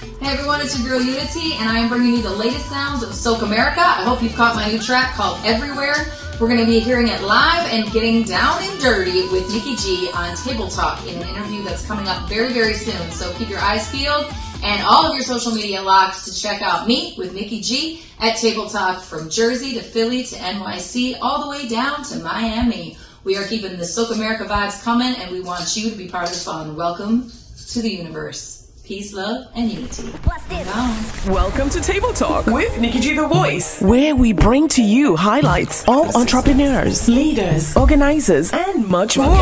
Hey everyone, it's your girl Youni-T, and I am bringing you the latest sounds of SocAmerica. I hope you've caught my new track called Everywhere. We're going to be hearing it live and getting down and dirty with Nikki G on Table Talk in an interview that's coming up very, very soon. So keep your eyes peeled and all of your social media locked to check out me with Nikki G at Table Talk from Jersey to Philly to NYC, all the way down to Miami. We are keeping the SocAmerica vibes coming, and we want you to be part of the fun. Welcome to the universe. Peace, love, and unity. Welcome to Table Talk with Nikki G The Voice, where we bring to you highlights of entrepreneurs, leaders, organizers, and much more.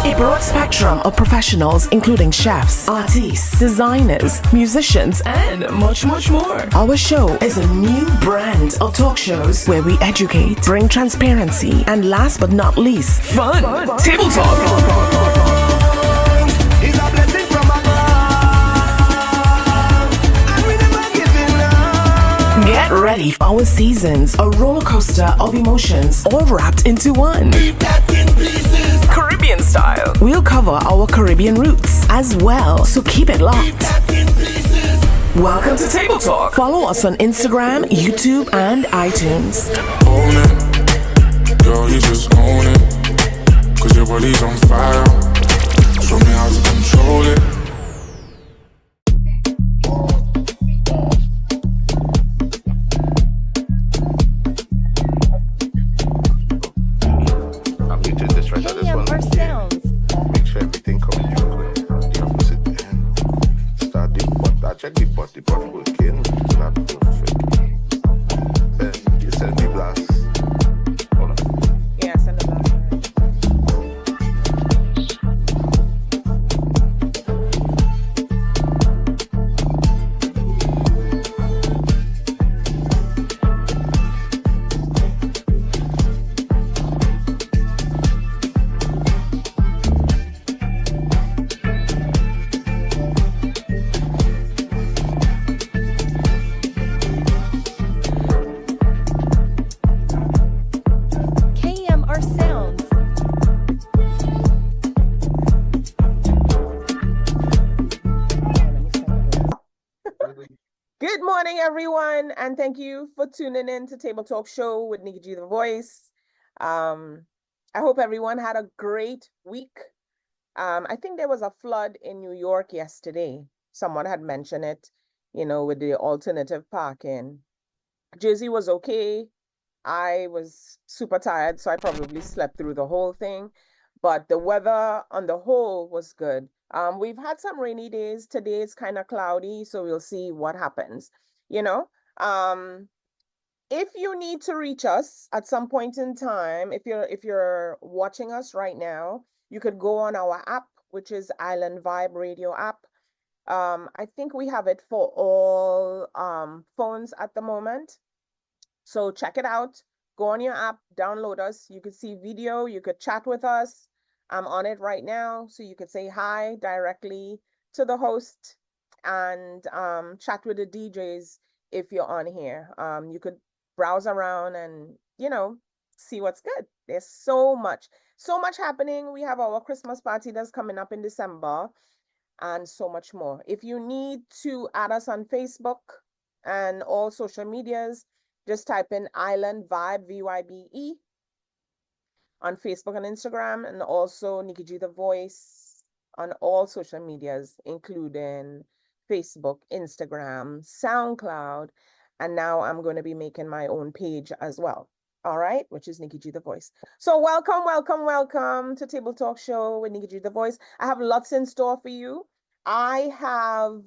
A broad spectrum of professionals, including chefs, artists, designers, musicians, and much, much more. Our show is a new brand of talk shows where we educate, bring transparency, and last but not least, fun. Table Talk. It's a blessing from above, and we never giving up. Get ready for our seasons, a roller coaster of emotions, all wrapped into one. Keep that in pieces. Caribbean style. We'll cover our Caribbean roots as well, so keep it locked. Keep that in pieces. Welcome to Table Talk. Follow us on Instagram, YouTube, and iTunes. Own it, girl, you just own it. Cause your body's on fire. Show me how to control it. I muted this right now. This one. Make sure everything comes through quick. You have to sit there and start the pot. I check the pot working. It's not perfect. Then you send the blast. Hold on. Yeah, send the blast. KMR Sounds. Good morning, everyone, and thank you for tuning in to Table Talk Show with Nikki G The Voice. I hope everyone had a great week. I think there was a flood in New York yesterday. Someone had mentioned it, with the alternative parking. Jersey was okay. I was super tired, so I probably slept through the whole thing. But the weather on the whole was good. We've had some rainy days. Today it's kind of cloudy, so we'll see what happens. If you need to reach us at some point in time, if you're watching us right now, you could go on our app, which is Island Vibe Radio app. I think we have it for all phones at the moment. So check it out. Go on your app, download us. You could see video, you could chat with us. I'm on it right now, so you could say hi directly to the host and chat with the DJs if you're on here. You could browse around and, see what's good. There's so much happening. We have our Christmas party that's coming up in December and so much more. If you need to add us on Facebook and all social medias, just type in Island Vibe, VYBE, on Facebook and Instagram, and also Nikki G The Voice on all social medias, including Facebook, Instagram, SoundCloud, and now I'm going to be making my own page as well. All right, which is Nikki G The Voice. So welcome to Table Talk Show with Nikki G The Voice. I have lots in store for you. I have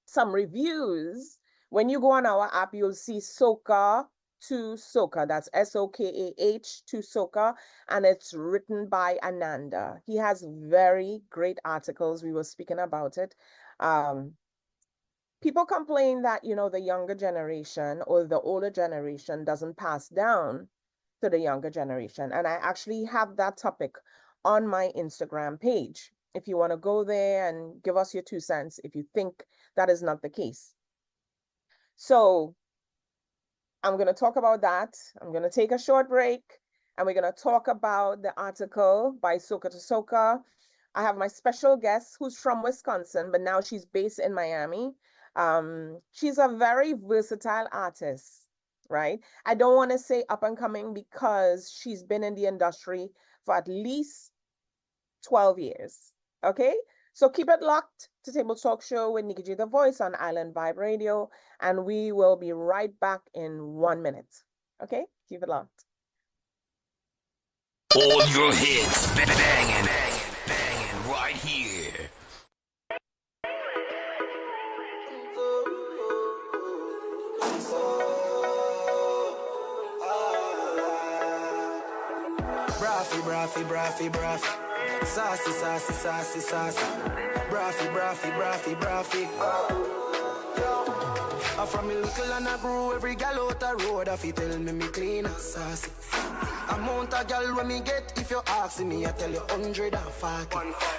some reviews. When you go on our app, you'll see Soca to Soca. That's SOKAH to Soca, and it's written by Ananda. He has very great articles. We were speaking about it. People complain that, the younger generation or the older generation doesn't pass down to the younger generation. And I actually have that topic on my Instagram page. If you want to go there and give us your 2 cents, if you think that is not the case. So I'm going to talk about that. I'm going to take a short break, and we're going to talk about the article by Soca to Soca. I have my special guest who's from Wisconsin, but now she's based in Miami. She's a very versatile artist, right? I don't want to say up and coming because she's been in the industry for at least 12 years. Okay? So keep it locked to Table Talk Show with Nikki G, the voice on Island Vibe Radio, and we will be right back in 1 minute. Okay? Keep it locked. All your hits, banging, banging right here. Braffy. Sassy. Braffy. I from me little and I grew every gal out the road. I fi tell me clean and sassy. Amount of gal when me get, if you ask me, I tell you 140.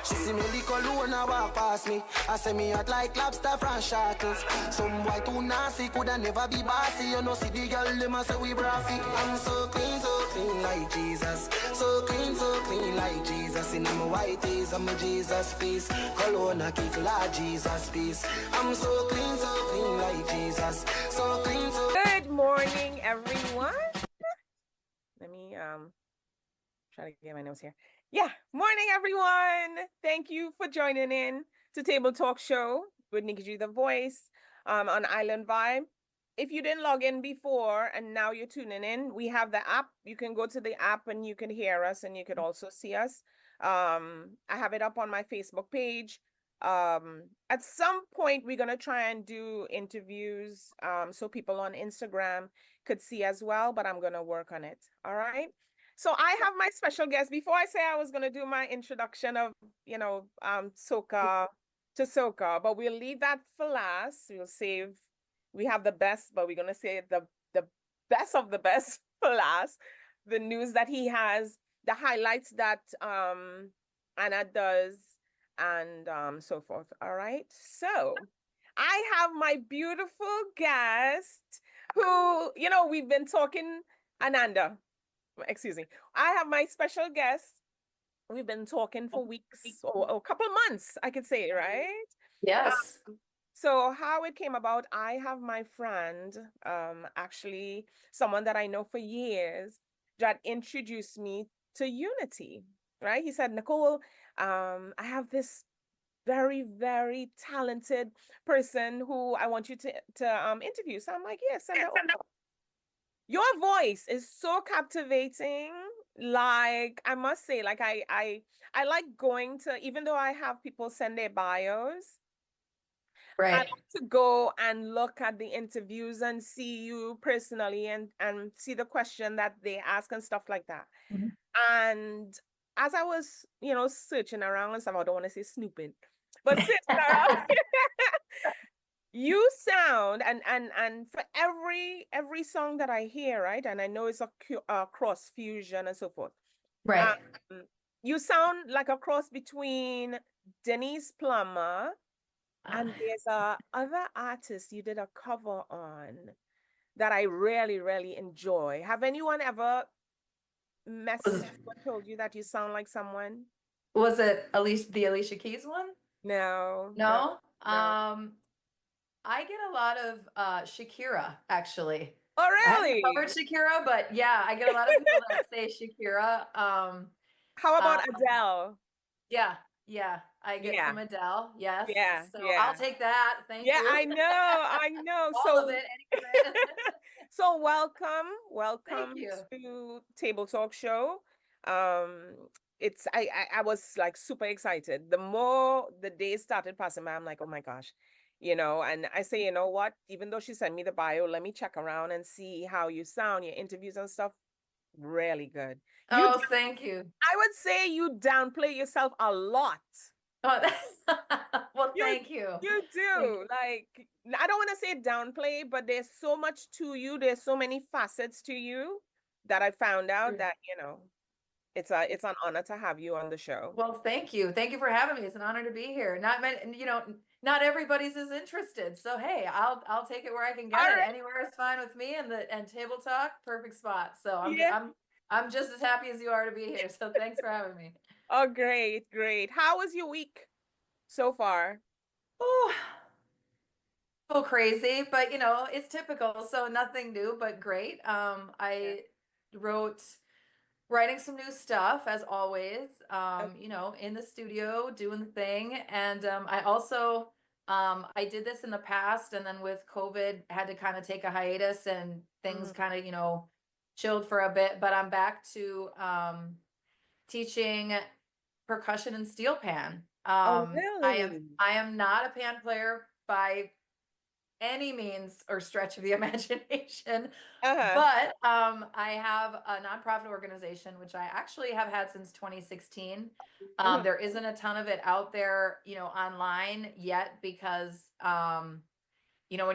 She see me lick alone and walk past me. I say me hot like lobster from shackles. Some boy too nasty, coulda never be bossy. You know see the gal them a say we braffy. I'm so clean like Jesus. So clean like Jesus. In my white tees, I'm a Jesus piece. Cologne a kick like Jesus piece. I'm so clean like Jesus. So clean. Good morning, everyone. Let me try to get my notes here. Yeah, morning, everyone. Thank you for joining in to Table Talk Show with Nikki G, the voice on Island Vibe. If you didn't log in before and now you're tuning in, we have the app. You can go to the app and you can hear us and you could also see us. I have it up on my Facebook page. At some point, we're going to try and do interviews so people on Instagram could see as well, but I'm going to work on it. All right. So I have my special guest. Before I say I was going to do my introduction of, Soca to Soca, but we'll leave that for last. We'll save, we have the best, but we're going to say the best of the best for last. The news that he has, the highlights that Anna does, and so forth. All right. So I have my beautiful guest who, we've been talking, Ananda. Excuse me. I have my special guest. We've been talking for weeks or a couple of months, I could say, right? Yes. So how it came about, I have my friend, actually someone that I know for years, that introduced me to Youni-T, right? He said, Nicole, I have this very, very talented person who I want you to interview. So I'm like, yes, send her over. Your voice is so captivating. Like, I must say, like, I like going to, even though I have people send their bios, Right. I like to go and look at the interviews and see you personally and see the question that they ask and stuff like that. Mm-hmm. And as I was, searching around and stuff, I don't want to say snooping, but searching around, you sound and for every song that I hear, right, and I know it's a cross fusion and so forth, Right. you sound like a cross between Denise Plummer and there's a other artist you did a cover on that I really, really enjoy. Have anyone ever messaged or told you that you sound like someone? Was it the Alicia Keys one? No. No. I get a lot of Shakira, actually. Oh, I haven't really? covered Shakira, but yeah, I get a lot of people that say Shakira. How about Adele? Yeah, I get some Adele. Yes. Yeah, So yeah. I'll take that. Thank you. Yeah, I know. All of it. Any credit. So welcome Thank you. to Table Talk Show. It's I was like super excited. The more the days started passing by, I'm like, oh my gosh, and I say, you know what? Even though she sent me the bio, let me check around and see how you sound, your interviews and stuff. Really good. Thank you. I would say you downplay yourself a lot. Oh, well, thank you. You do. Like, I don't want to say downplay, but there's so much to you. There's so many facets to you that I found out that, it's an honor to have you on the show. Well, thank you. Thank you for having me. It's an honor to be here. Not everybody's as interested. So hey, I'll take it where I can get it. Anywhere is fine with me, and Table Talk, perfect spot. So I'm just as happy as you are to be here. So thanks for having me. Oh, great, great. How was your week so far? Oh, little crazy, but it's typical. So nothing new, but great. Yeah. I wrote writing some new stuff as always, Okay. in the studio doing the thing. And I also I did this in the past and then with COVID had to kind of take a hiatus and things Mm. kind of, chilled for a bit, but I'm back to teaching percussion and steel pan. Oh, I am really? I am not a pan player by any means or stretch of the imagination. Uh-huh. But I have a nonprofit organization, which I actually have had since 2016. Mhm. There isn't a ton of it out there, online yet because, when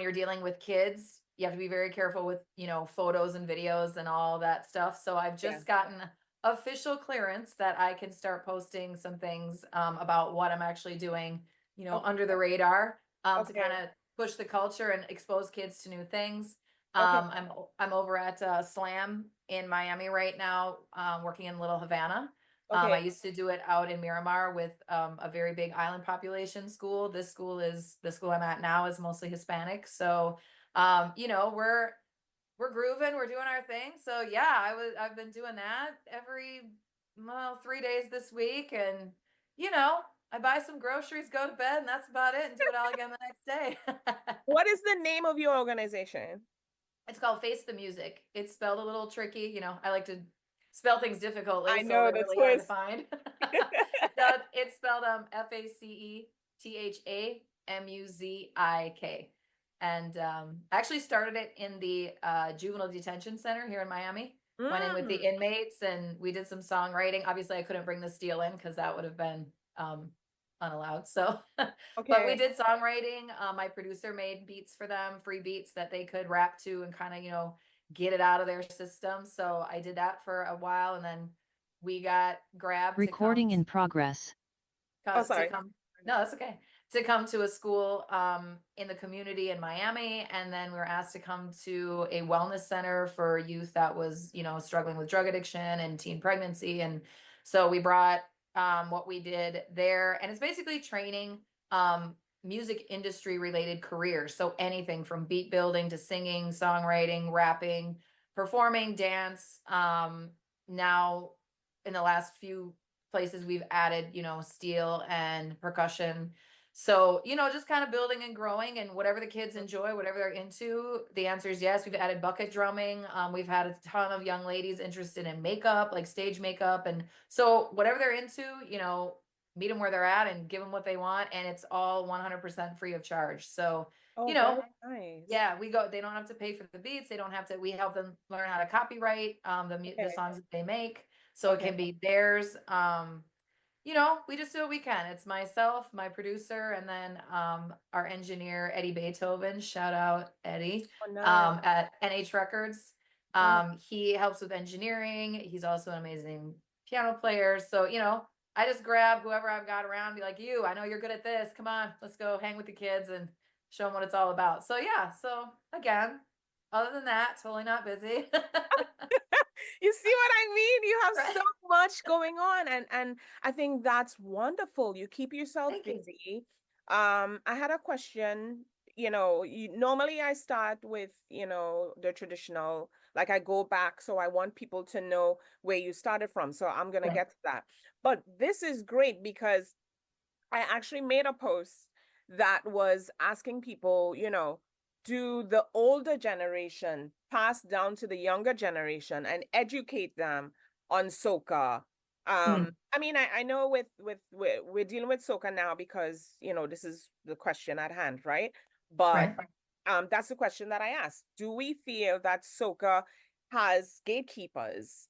you're dealing with kids, you have to be very careful with, photos and videos and all that stuff. So I've Yeah. just gotten official clearance that I can start posting some things about what I'm actually doing, Okay. under the radar to Okay. kind of push the culture and expose kids to new things. Okay. I'm over at Slam in Miami right now, working in Little Havana. I Okay. used to do it out in Miramar with a very big island population school. This school is the school I'm at now is mostly Hispanic. So, we're grooving, we're doing our thing. So yeah, I've been doing that every 3 days this week, and I buy some groceries, go to bed, and that's about it, and do it all again the next day. What is the name of your organization? It's called Face the Music. It's spelled a little tricky. I like to spell things difficultly, I so know they're the really hard to twist. find. So it's spelled FACETHAMUZIK. And I actually started it in the juvenile detention center here in Miami. Went in with the Mm. inmates and we did some songwriting. Obviously, I couldn't bring the steel in because that would have been unallowed. So, but we Okay. did songwriting. My producer made beats for them, free beats that they could rap to and kind of, get it out of their system. So I did that for a while and then we got grabbed Recording in progress. Oh, to sorry. come. No, that's okay. To come to a school in the community in Miami, and then we were asked to come to a wellness center for youth that was, struggling with drug addiction and teen pregnancy, and so we brought what we did there, and it's basically training music industry related careers. So anything from beat building to singing, songwriting, rapping, performing, dance. Now, in the last few places we've added, steel and percussion. So, just kind of building and growing and whatever the kids enjoy, whatever they're into, the answer is yes. We've added bucket drumming. We've had a ton of young ladies interested in makeup, like stage makeup. And so whatever they're into, meet them where they're at and give them what they want. And it's all 100% free of charge. So, Oh, you very know, nice. yeah, they don't have to pay for the beats. They don't have to, we help them learn how to copyright the Okay. songs that they make. So it Okay. can be theirs. We just do what we can. It's myself, my producer, and then our engineer, Eddie Beethoven. Shout out Eddie Oh, nice. at NH Records. Uh-huh. He helps with engineering. He's also an amazing piano player. So, I just grab whoever I've got around, be like, I know you're good at this. Come on, let's go hang with the kids and show them what it's all about. So, yeah. So, again, other than that, totally not busy. You see what I mean? You have Right. so much going on, and I think that's wonderful. You keep yourself Thank you. busy. I had a question. Normally I start with, the traditional, like I go back, so I want people to know where you started from. So I'm gonna Yeah. get to that. But this is great because I actually made a post that was asking people, do the older generation pass down to the younger generation and educate them on soca? Mm, I mean, I know we're dealing with soca now because, this is the question at hand, right? But right. that's the question that I asked. Do we feel that soca has gatekeepers?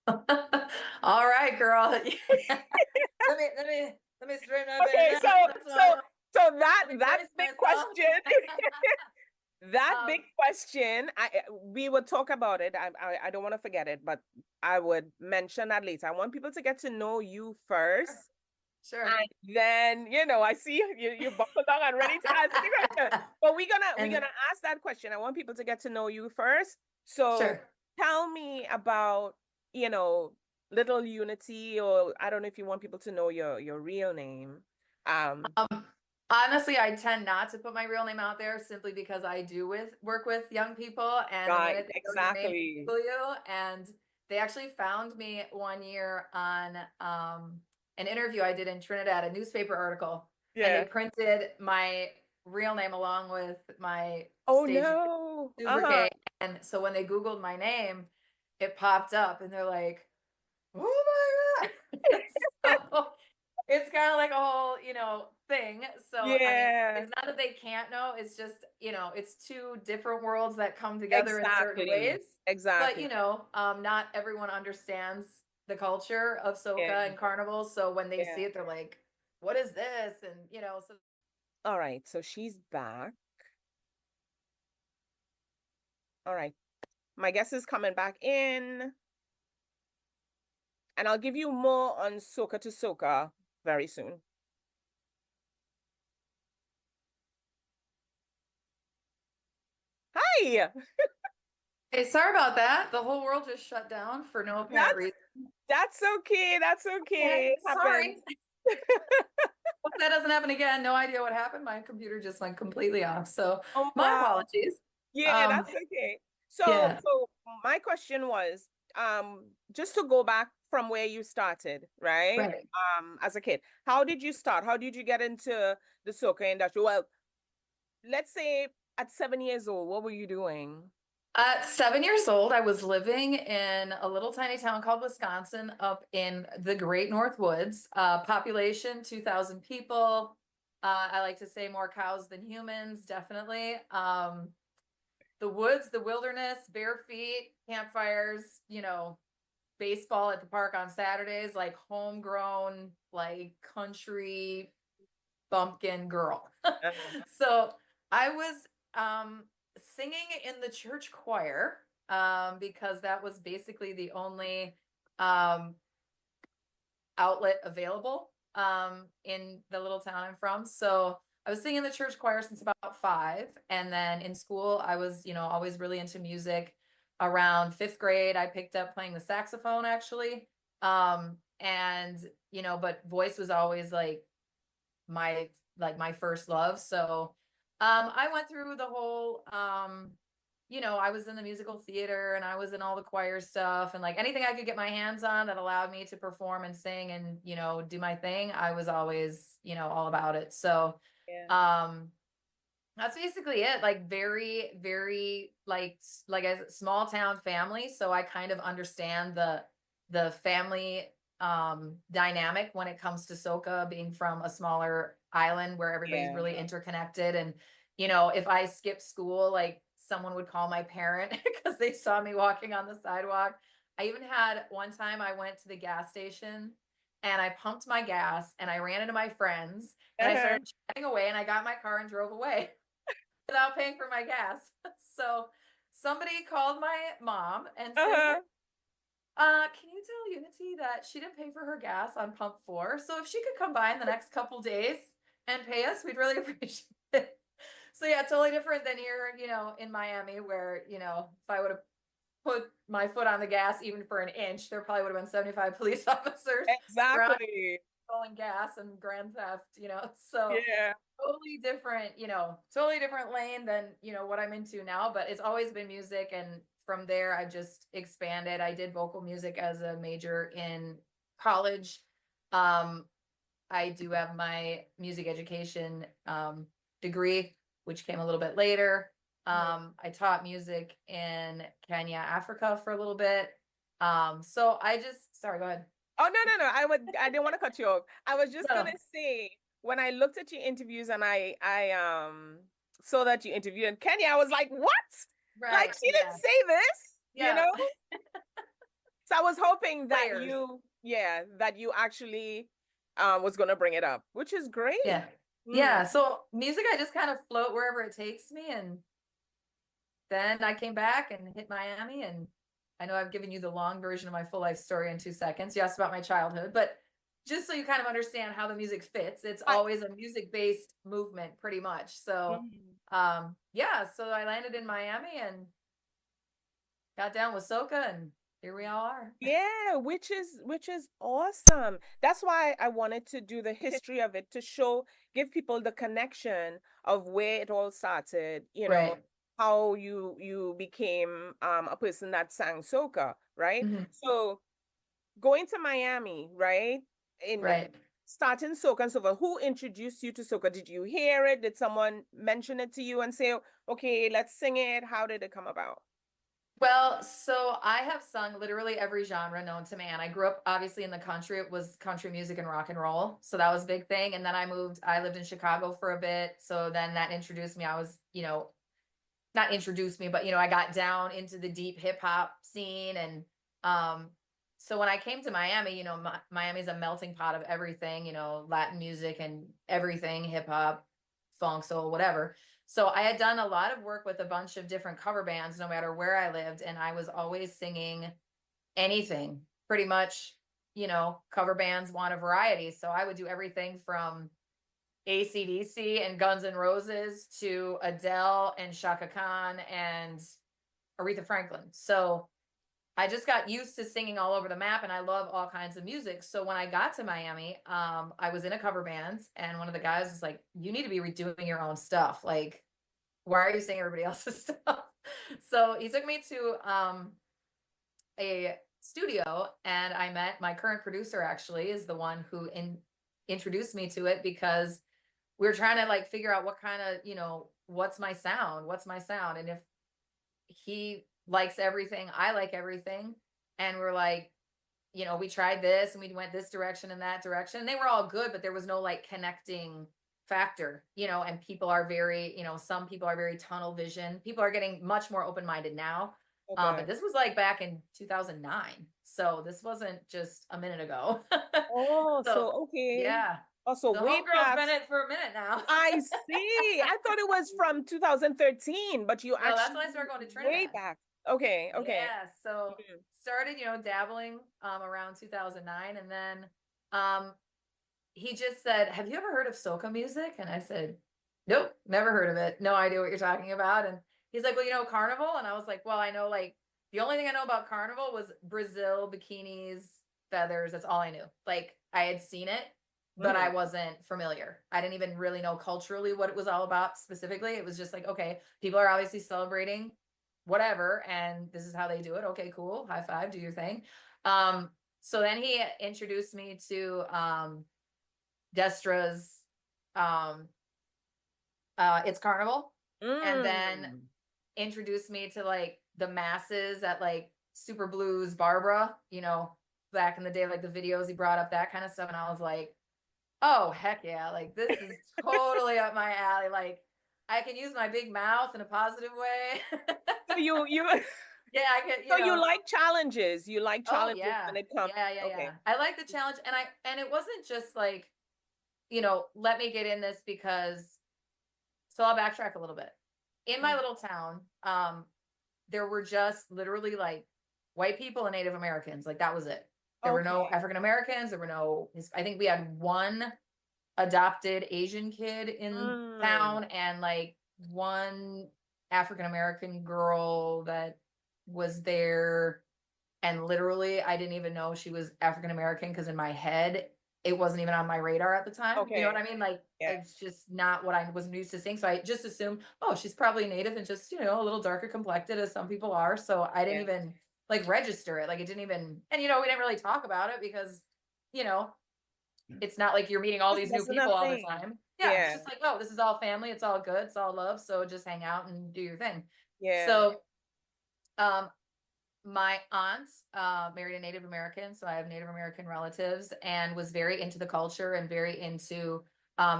All right, girl. Let me straighten up Okay, and so down. so that Let me that brace big myself. question, that Um, big question, we would talk about it. I don't want to forget it, but I would mention that later. I want people to get to know you first, sure. and then I see you buckled down and ready to answer the question. But we're And gonna ask that question. I want people to get to know you first. So sure. tell me about, you know, little Youni-T, or I don't know if you want people to know your real name. Um, Honestly, I tend not to put my real name out there simply because I do work with young people, and the right, minute they know your name, they exactly. Google you. And they actually found me one year on an interview I did in Trinidad, a newspaper article, and they Yeah. printed my real name along with my Oh stage no. Uh-huh. lubricate. And so when they Googled my name, it popped up, and they're like, "Oh my God!" So it's kind of like a whole, thing. So, I mean, Yeah, it's not that they can't know, it's just, it's two different worlds that come together in certain exactly. ways. But, Exactly. not everyone understands the culture of Yeah, soca and carnivals. So when they yeah. see it, they're like, what is this? And, so All right, so she's back. All right. My guest is coming back in, and I'll give you more on Soca to Soca very soon. Hi. hey, sorry about that. The whole world just shut down for no apparent That's reason. that's okay. That's okay. Okay, It sorry. happens. Hope that doesn't happen again. No idea what happened. My computer just went completely off. So Oh my wow. apologies. Yeah, Um, that's okay. So yeah, so my question was, just to go back from where you started, right? right. As a kid, how did you start? How did you get into the soca industry? Well, let's say at 7 years old, what were you doing? At 7 years old, I was living in a little tiny town called Wisconsin up in the Great North Woods. Population 2,000 people. I like to say more cows than humans, definitely. The woods, the wilderness, bare feet, campfires, baseball at the park on Saturdays, like homegrown, like country bumpkin girl. So I was singing in the church choir because that was basically the only um, outlet available in the little town I'm from. So I was singing in the church choir since about 5. And then in school, I was, always really into music. Around 5th grade, I picked up playing the saxophone actually. And, but voice was always my first love. So I went through the whole I was in the musical theater and I was in all the choir stuff, and like anything I could get my hands on that allowed me to perform and sing and do my thing, I was always all about it. So Yeah, um that's basically it. Like very, very like a small town family. So I kind of understand the family dynamic when it comes to soca, being from a smaller island where everybody's yeah. really interconnected. And if I skipped school, like someone would call my parent because they saw me walking on the sidewalk. I even had one time I went to the gas station and I pumped my gas and I ran into my friends and I Uh-huh. started chatting away and I got in my car and drove away without paying for my gas. So somebody called my mom and said, "Hey, Uh-huh. can you tell Youni-T that she didn't pay for her gas on pump 4? So if she could come by in the next couple days and pay us, we'd really appreciate it." So yeah, totally different than here, in Miami, where, if I would have put my foot on the gas even for an inch, there probably would have been 75 police officers surrounding, Exactly. stolen gas and grand theft, so Yeah. totally different lane than, what I'm into now, but it's always been music. And from there, I've just expanded. I did vocal music as a major in college. Um, I do have my music education degree, which came a little bit later. Mhm. I taught music in Kenya, Africa for a little bit. So sorry, go ahead. Oh no. I didn't want to cut you off. I was just gonna No, say, when I looked at your interviews and I saw that you interviewed in Kenya, I was like, what? Like right. she didn't Yeah. say this, you Yeah. know? So I was hoping that Layers. that you actually was gonna bring it up, which is great. Yeah. Mm. Yeah. So music, I just kind of float wherever it takes me. And then I came back and hit Miami. And I know I've given you the long version of my full life story in 2 seconds. You asked about my childhood, but just so you kind of understand how the music fits, it's I, always a music-based movement pretty much. So mm. yeah, so I landed in Miami and got down with soca, and here we all are. Yeah, which is awesome. That's why I wanted to do the history of it to show, give people the connection of where it all started, you know, Right. how you became a person that sang soca, right? Mhm. So going to Miami, right? In Right. starting soca and soca, who introduced you to soca? Did you hear it? Did someone mention it to you and say, okay, let's sing it? How did it come about? Well, so I have sung literally every genre known to man. I grew up obviously in the country. It was country music and rock and roll. So that was a big thing. And then I lived in Chicago for a bit. So then that introduced me. I was, not introduced me, but I got down into the deep hip hop scene. And um, so when I came to Miami, Miami's a melting pot of everything, Latin music and everything, hip hop, funk, soul, whatever. So I had done a lot of work with a bunch of different cover bands, no matter where I lived, and I was always singing anything, pretty much. Cover bands want a variety, so I would do everything from AC/DC and Guns N' Roses to Adele and Shaka Khan and Aretha Franklin. So I just got used to singing all over the map, and I love all kinds of music. So when I got to Miami, I was in a cover band, and one of the guys was like, "You need to be redoing your own stuff. Like, why are you singing everybody else's stuff?" So he took me to a studio, and I met my current producer. Actually, is the one who introduced me to it, because we were trying to like figure out what kind of, what's my sound, and if he likes everything, I like everything. And we're like, we tried this and we went this direction and that direction, and they were all good, but there was no like connecting factor, and people are very, some people are very tunnel vision. People are getting much more open-minded now. Okay. But this was like back in 2009. So this wasn't just a minute ago. Oh, So so okay. yeah. Oh, so The way homegirl's been past. in for a minute now. I see. I thought it was from 2013, but you No, that's actually when I started going to way Trinidad. back. Okay, okay. Yeah, so Mhm. started, dabbling around 2009, and then um he just said, "Have you ever heard of soca music?" And I said, "Nope, never heard of it. No idea what you're talking about." And he's like, "Well, Carnival?" And I was like, "Well, I know, like, the only thing I know about Carnival was Brazil, bikinis, feathers. That's all I knew. Like, I had seen it, but I Mhm. wasn't familiar. I didn't even really know culturally what it was all about specifically. It was just like, okay, people are obviously celebrating whatever, and this is how they do it. Okay, cool. High five, do your thing." So then he introduced me to Destra's um It's Carnival, and then Mm. introduced me to like the masses at like Super Blues Barbara, back in the day, like the videos he brought up, that kind of stuff. And I was like, oh heck yeah, like this is totally up my alley. Like, I can use my big mouth in a positive way. So you Yeah, I can, so you like challenges. You like oh challenges yeah. when it comes. Yeah. Okay. I like the challenge, and it wasn't just like, let me get in this because, so I'll backtrack a little bit. In my Mhm. little town, there were just literally like white people and Native Americans. Like, that was it. There were no Okay. African Americans. There were no, I think we had one adopted Asian kid in Mm. town, and like one African American girl that was there. And literally, I didn't even know she was African American, because in my head, it wasn't even on my radar at the time. You know Okay. what I mean? Like, Yeah. it's just not what I was used to seeing. So I just assumed, oh, she's probably Native and just, a little darker complected, as some people are. So I didn't Yeah. even like register it. Like, it didn't even, and we didn't really talk about it because, you know, it's not like you're meeting all Just these new wasn't a people all the thing. time. Yeah, it's Yeah. just like, oh, this is all family. It's all good. It's all love. So just hang out and do your thing. Yeah. So, um, my aunt married a Native American, so I have Native American relatives, and was very into the culture and very into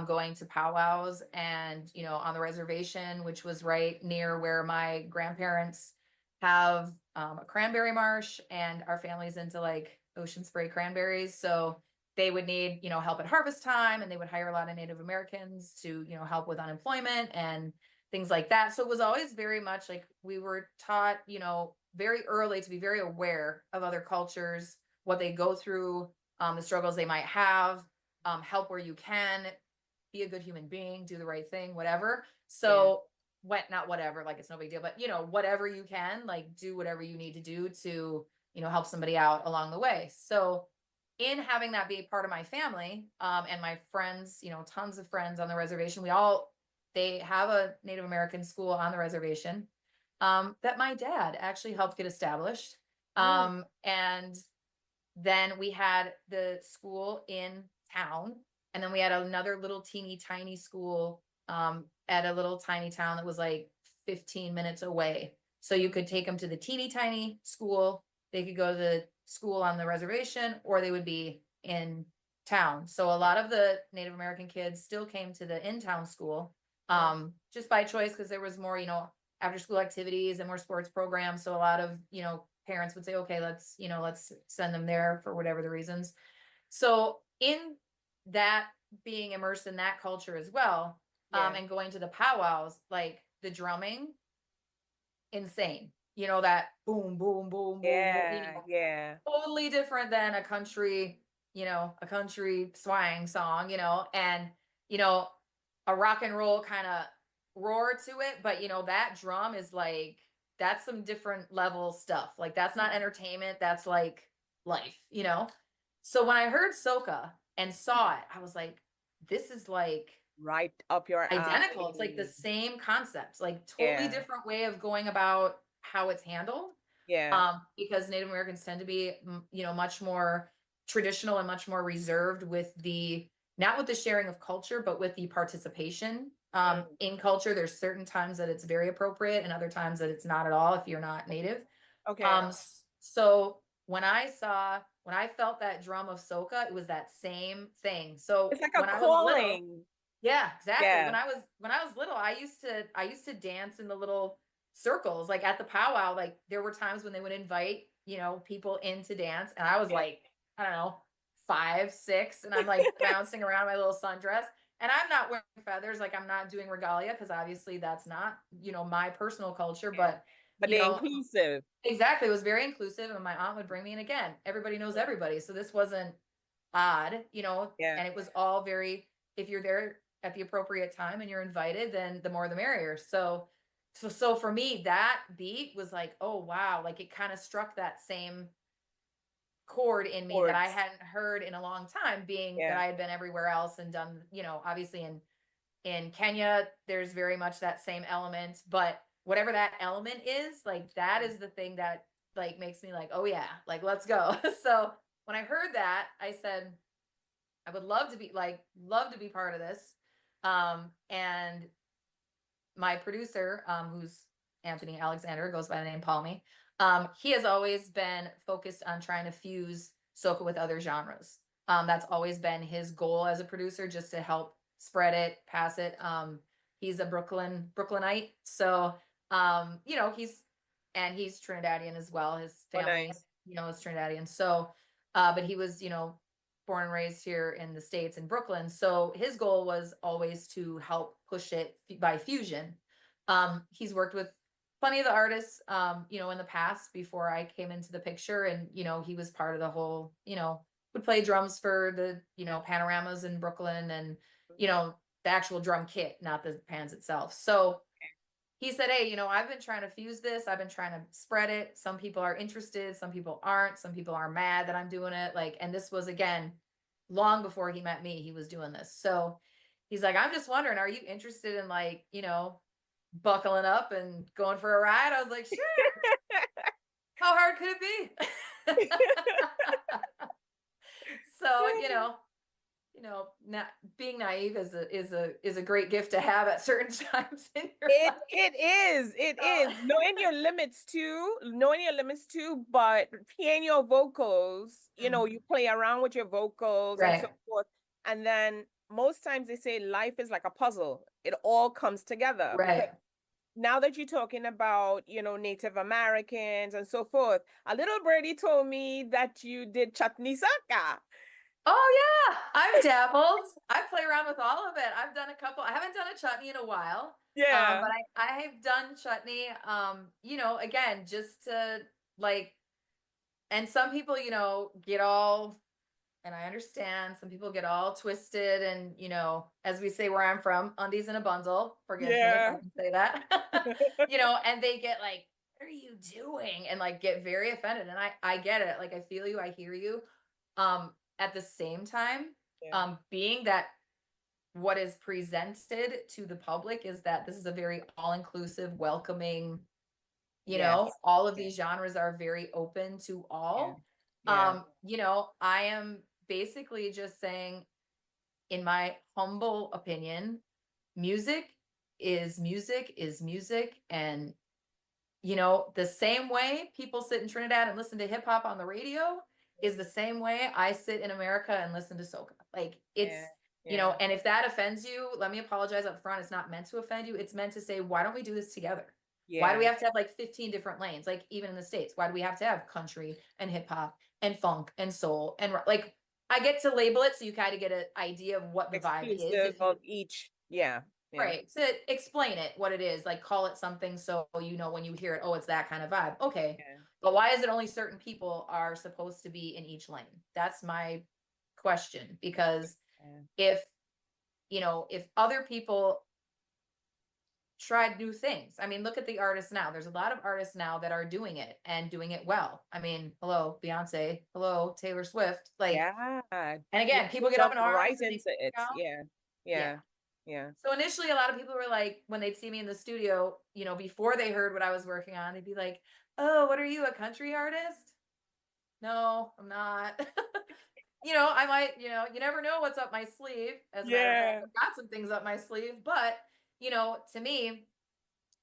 going to powwows and, on the reservation, which was right near where my grandparents have a cranberry marsh, and our family's into like ocean spray cranberries. So they would need, help at harvest time, and they would hire a lot of Native Americans to, help with unemployment and things like that. So it was always very much like we were taught, very early to be very aware of other cultures, what they go through, the struggles they might have, help where you can, be a good human being, do the right thing, whatever. Yeah. So not whatever, like it's no big deal, but whatever you can, like do whatever you need to do to, help somebody out along the way. So in having that be part of my family, and my friends, tons of friends on the reservation, they have a Native American school on the reservation, that my dad actually helped get established. And then we had the school in town, and then we had another little teeny tiny school, at a little tiny town that was like 15 minutes away. So you could take them to the teeny tiny school. They could go to the school on the reservation, or they would be in town. So a lot of the Native American kids still came to the in-town school, just by choice, because there was more, after school activities and more sports programs. So a lot of, parents would say, okay, let's send them there for whatever the reasons. So in that, being immersed in that culture as well, and going to the powwows, like the drumming, insane. That boom, boom, boom, boom. Yeah. Totally different than a country swang song, and, a rock and roll kind of roar to it. But, that drum is like, that's some different level stuff. Like that's not entertainment. That's like life, So when I heard soca and saw it, I was like, this is like Right up your identical. alley. It's like the same concept, like totally different way of going about how it's handled. Because Native Americans tend to be, much more traditional and much more reserved with not with the sharing of culture, but with the participation in culture. There's certain times that it's very appropriate and other times that it's not at all if you're not Native. So when I felt that drum of soca, it was that same thing. So it's like a calling. Yeah, exactly. When I was little, I used to dance in the little circles, like at the powwow. Like there were times when they would invite, people in to dance, and I was like, I don't know, 5, 6, and I'm like bouncing around my little sundress, and I'm not wearing feathers, like I'm not doing regalia, because obviously that's not, my personal culture, but they're inclusive. Exactly. It was very inclusive, and my aunt would bring me in. Again, everybody knows everybody, so this wasn't odd, and it was all very, if you're there at the appropriate time and you're invited, then the more the merrier. So for me, that beat was like, oh wow, like it kind of struck that same chord in me that I hadn't heard in a long time, being that I had been everywhere else and done, obviously in Kenya, there's very much that same element, but whatever that element is, like that is the thing that like makes me like, oh yeah, like let's go. So when I heard that, I said, I would love to be part of this. And my producer, who's Anthony Alexander, goes by the name Palmi. He has always been focused on trying to fuse soca with other genres. That's always been his goal as a producer, just to help spread it, pass it. He's a Brooklynite. So, he's Trinidadian as well. His family, is Trinidadian. So, but he was, born and raised here in the States in Brooklyn. So his goal was always to help push it by fusion. He's worked with plenty of the artists, in the past before I came into the picture. And, he was part of the whole, would play drums for the, panoramas in Brooklyn and, the actual drum kit, not the pans itself. So he said, hey, I've been trying to fuse this. I've been trying to spread it. Some people are interested. Some people aren't. Some people are mad that I'm doing it. Like, and this was, again, long before he met me, he was doing this. So he's like, I'm just wondering, are you interested in like, buckling up and going for a ride? I was like, sure. How hard could it be? So, not being naive is a great gift to have at certain times in your life. It is knowing your limits too, but hearing your vocals, you play around with your vocals and so forth. And then most times they say life is like a puzzle. It all comes together. Right. Now that you're talking about, Native Americans and so forth, a little birdie told me that you did chutney soca. Oh yeah, I've dabbled. I play around with all of it. I've done a couple. I haven't done a chutney in a while. Yeah. But I have done chutney. Again, just to like, and some people, get all and I understand some people get all twisted and, you know, as we say where I'm from, undies in a bundle, forgive me if I can say that, you know, and they get like, what are you doing? And like get very offended. And I get it. Like, I feel you, I hear you. At the same time, being that what is presented to the public is that this is a very all-inclusive, welcoming, you know, all of these genres are very open to all. You know, I am basically just saying, in my humble opinion, music is music is music. And, you know, the same way people sit in Trinidad and listen to hip hop on the radio is the same way I sit in America and listen to soca. Like, it's, you know, and if that offends you, let me apologize up front. It's not meant to offend you. It's meant to say, why don't we do this together? Why do we have to have like 15 different lanes? Like, even in the States, why do we have to have country and hip hop and funk and soul and like, I get to label it so you kind of get an idea of what the vibe is of each. Right. To explain it, what it is, like call it something so you know when you hear it, oh, it's that kind of vibe. Okay. But why is it only certain people are supposed to be in each lane? That's my question. Because if, you know, if other people tried new things, I mean, look at the artists now. There's a lot of artists now that are doing it and doing it well. I mean, hello, Beyonce, hello, Taylor Swift. Like, and again, people get up in arms right into it. So initially, a lot of people were like, when they'd see me in the studio, you know, before they heard what I was working on, they'd be like, oh, what are you, a country artist? No, I'm not. You know, I might, you know, you never know what's up my sleeve. As a matter of fact, I've got some things up my sleeve. But, you know, to me,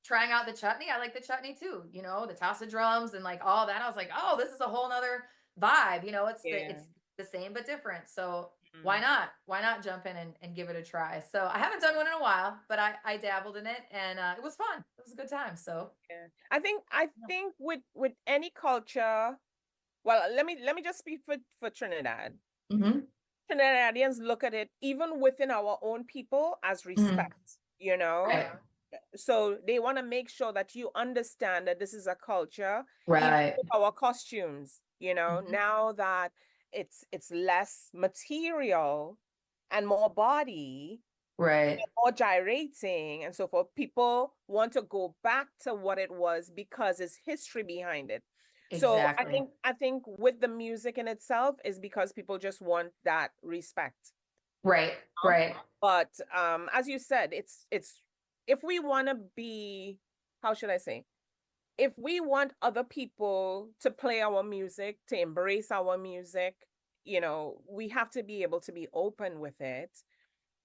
trying out the chutney, I like the chutney too. You know, the toss of drums and like all that. I was like, oh, this is a whole nother vibe. You know, it's the same but different. So why not? Why not jump in and give it a try? So I haven't done one in a while, but I dabbled in it and it was fun. It was a good time. So I think with any culture, well, let me just speak for Trinidad. Trinidadians look at it even within our own people as respect, you know. So they want to make sure that you understand that this is a culture. Even with our costumes, you know, now that it's less material and more body, and more gyrating and so forth. People want to go back to what it was because there's history behind it. So I think with the music in itself is because people just want that respect. Right. But as you said, it's if we want to be, how should I say? If we want other people to play our music, to embrace our music, you know, we have to be able to be open with it.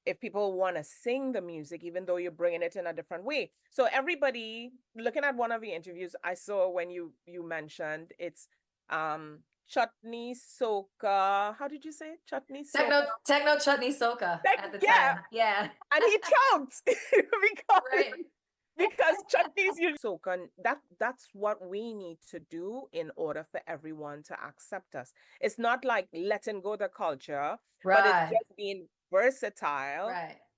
If people want to sing the music, even though you're bringing it in a different way. So everybody, looking at one of the interviews I saw when you mentioned, it's chutney soca. How did you say it? Chutney soca? Techno chutney soca at the time. Yeah. And he choked because chutney's usually soca. That's what we need to do in order for everyone to accept us. It's not like letting go the culture, but it's just being versatile.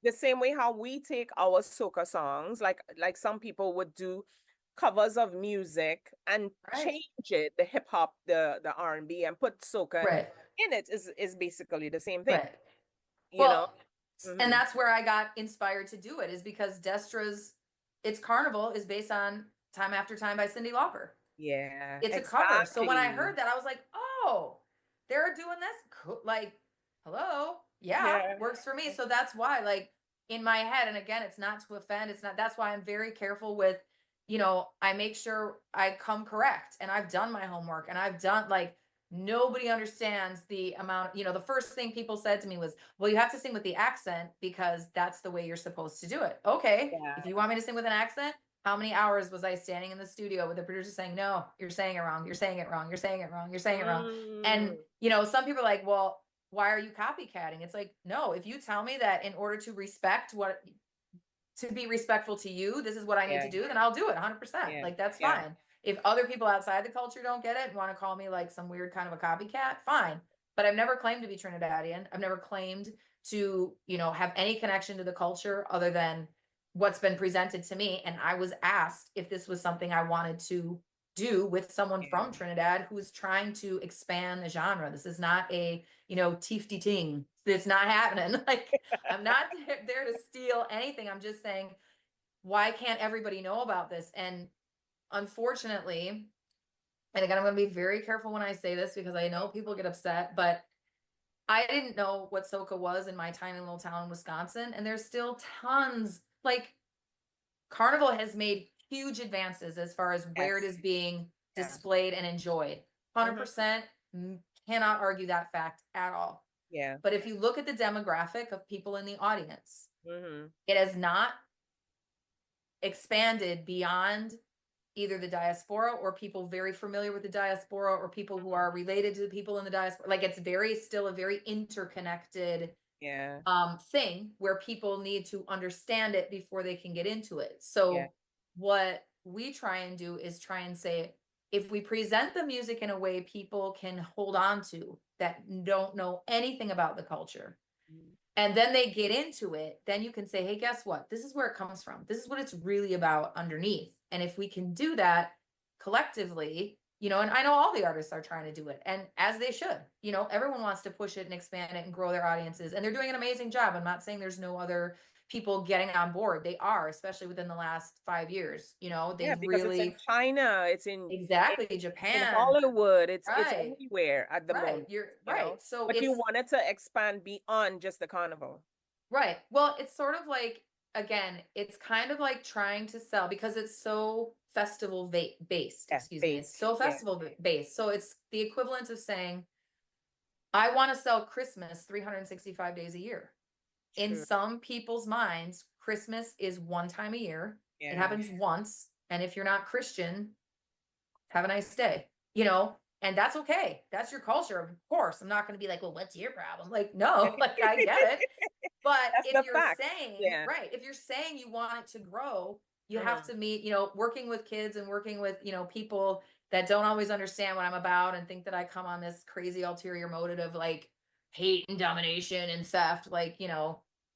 The same way how we take our soca songs, like some people would do covers of music and change it, the hip hop, the R&B, and put soca in it is basically the same thing. You know? And that's where I got inspired to do it, is because Destra's It's Carnival is based on Time After Time by Cyndi Lauper. It's a cover. So when I heard that, I was like, oh, they're doing this? Cool. Like, hello. Works for me. So that's why, like, in my head, and again, it's not to offend, that's why I'm very careful with, you know, I make sure I come correct, and I've done my homework, and I've done, like, nobody understands the amount, you know, the first thing people said to me was, well, you have to sing with the accent because that's the way you're supposed to do it. Okay. If you want me to sing with an accent, how many hours was I standing in the studio with the producer saying, no, you're saying it wrong. You're saying it wrong. You're saying it wrong. You're saying it wrong. And, you know, some people are like, well, why are you copycatting? It's like, no, if you tell me that in order to to be respectful to you, this is what I need to do, then I'll do it 100%. Like, that's fine. If other people outside the culture don't get it and want to call me like some weird kind of a copycat, fine. But I've never claimed to be Trinidadian. I've never claimed to, you know, have any connection to the culture other than what's been presented to me. And I was asked if this was something I wanted to do with someone from Trinidad who's trying to expand the genre. This is not a teefty ting. It's not happening. Like, I'm not there to steal anything. I'm just saying, why can't everybody know about this? And unfortunately, and again, I'm going to be very careful when I say this because I know people get upset, but I didn't know what soca was in my tiny little town in Wisconsin. And there's still tons, like, Carnival has made huge advances as far as where it is being displayed and enjoyed. 100% cannot argue that fact at all. Yeah. But if you look at the demographic of people in the audience, Mm-hmm. it has not expanded beyond either the diaspora or people very familiar with the diaspora or people who are related to the people in the diaspora. Like, it's still a very interconnected thing where people need to understand it before they can get into it. So what we try and do is try and say, if we present the music in a way people can hold on to that don't know anything about the culture, and then they get into it, then you can say, hey, guess what? This is where it comes from. This is what it's really about underneath. And if we can do that collectively, and I know all the artists are trying to do it, and as they should, everyone wants to push it and expand it and grow their audiences, and they're doing an amazing job. I'm not saying there's no other people getting on board. They are, especially within the last 5 years. They've because really, it's in China, it's in Japan, in Hollywood, it's everywhere at the moment. You're right. So, but you wanted to expand beyond just the carnival, right? Well, it's sort of like, again, it's kind of like trying to sell because it's so festival based. Excuse me, it's so festival based. So it's the equivalent of saying, I want to sell Christmas 365 days a year. In some people's minds, Christmas is one time a year. It happens once. And if you're not Christian, have a nice day, and that's okay. That's your culture. Of course, I'm not going to be like, well, what's your problem? Like, no, like, I get it. But if you're saying, if you're saying you want it to grow, you have to meet, working with kids and working with, people that don't always understand what I'm about and think that I come on this crazy ulterior motive of like hate and domination and theft, like,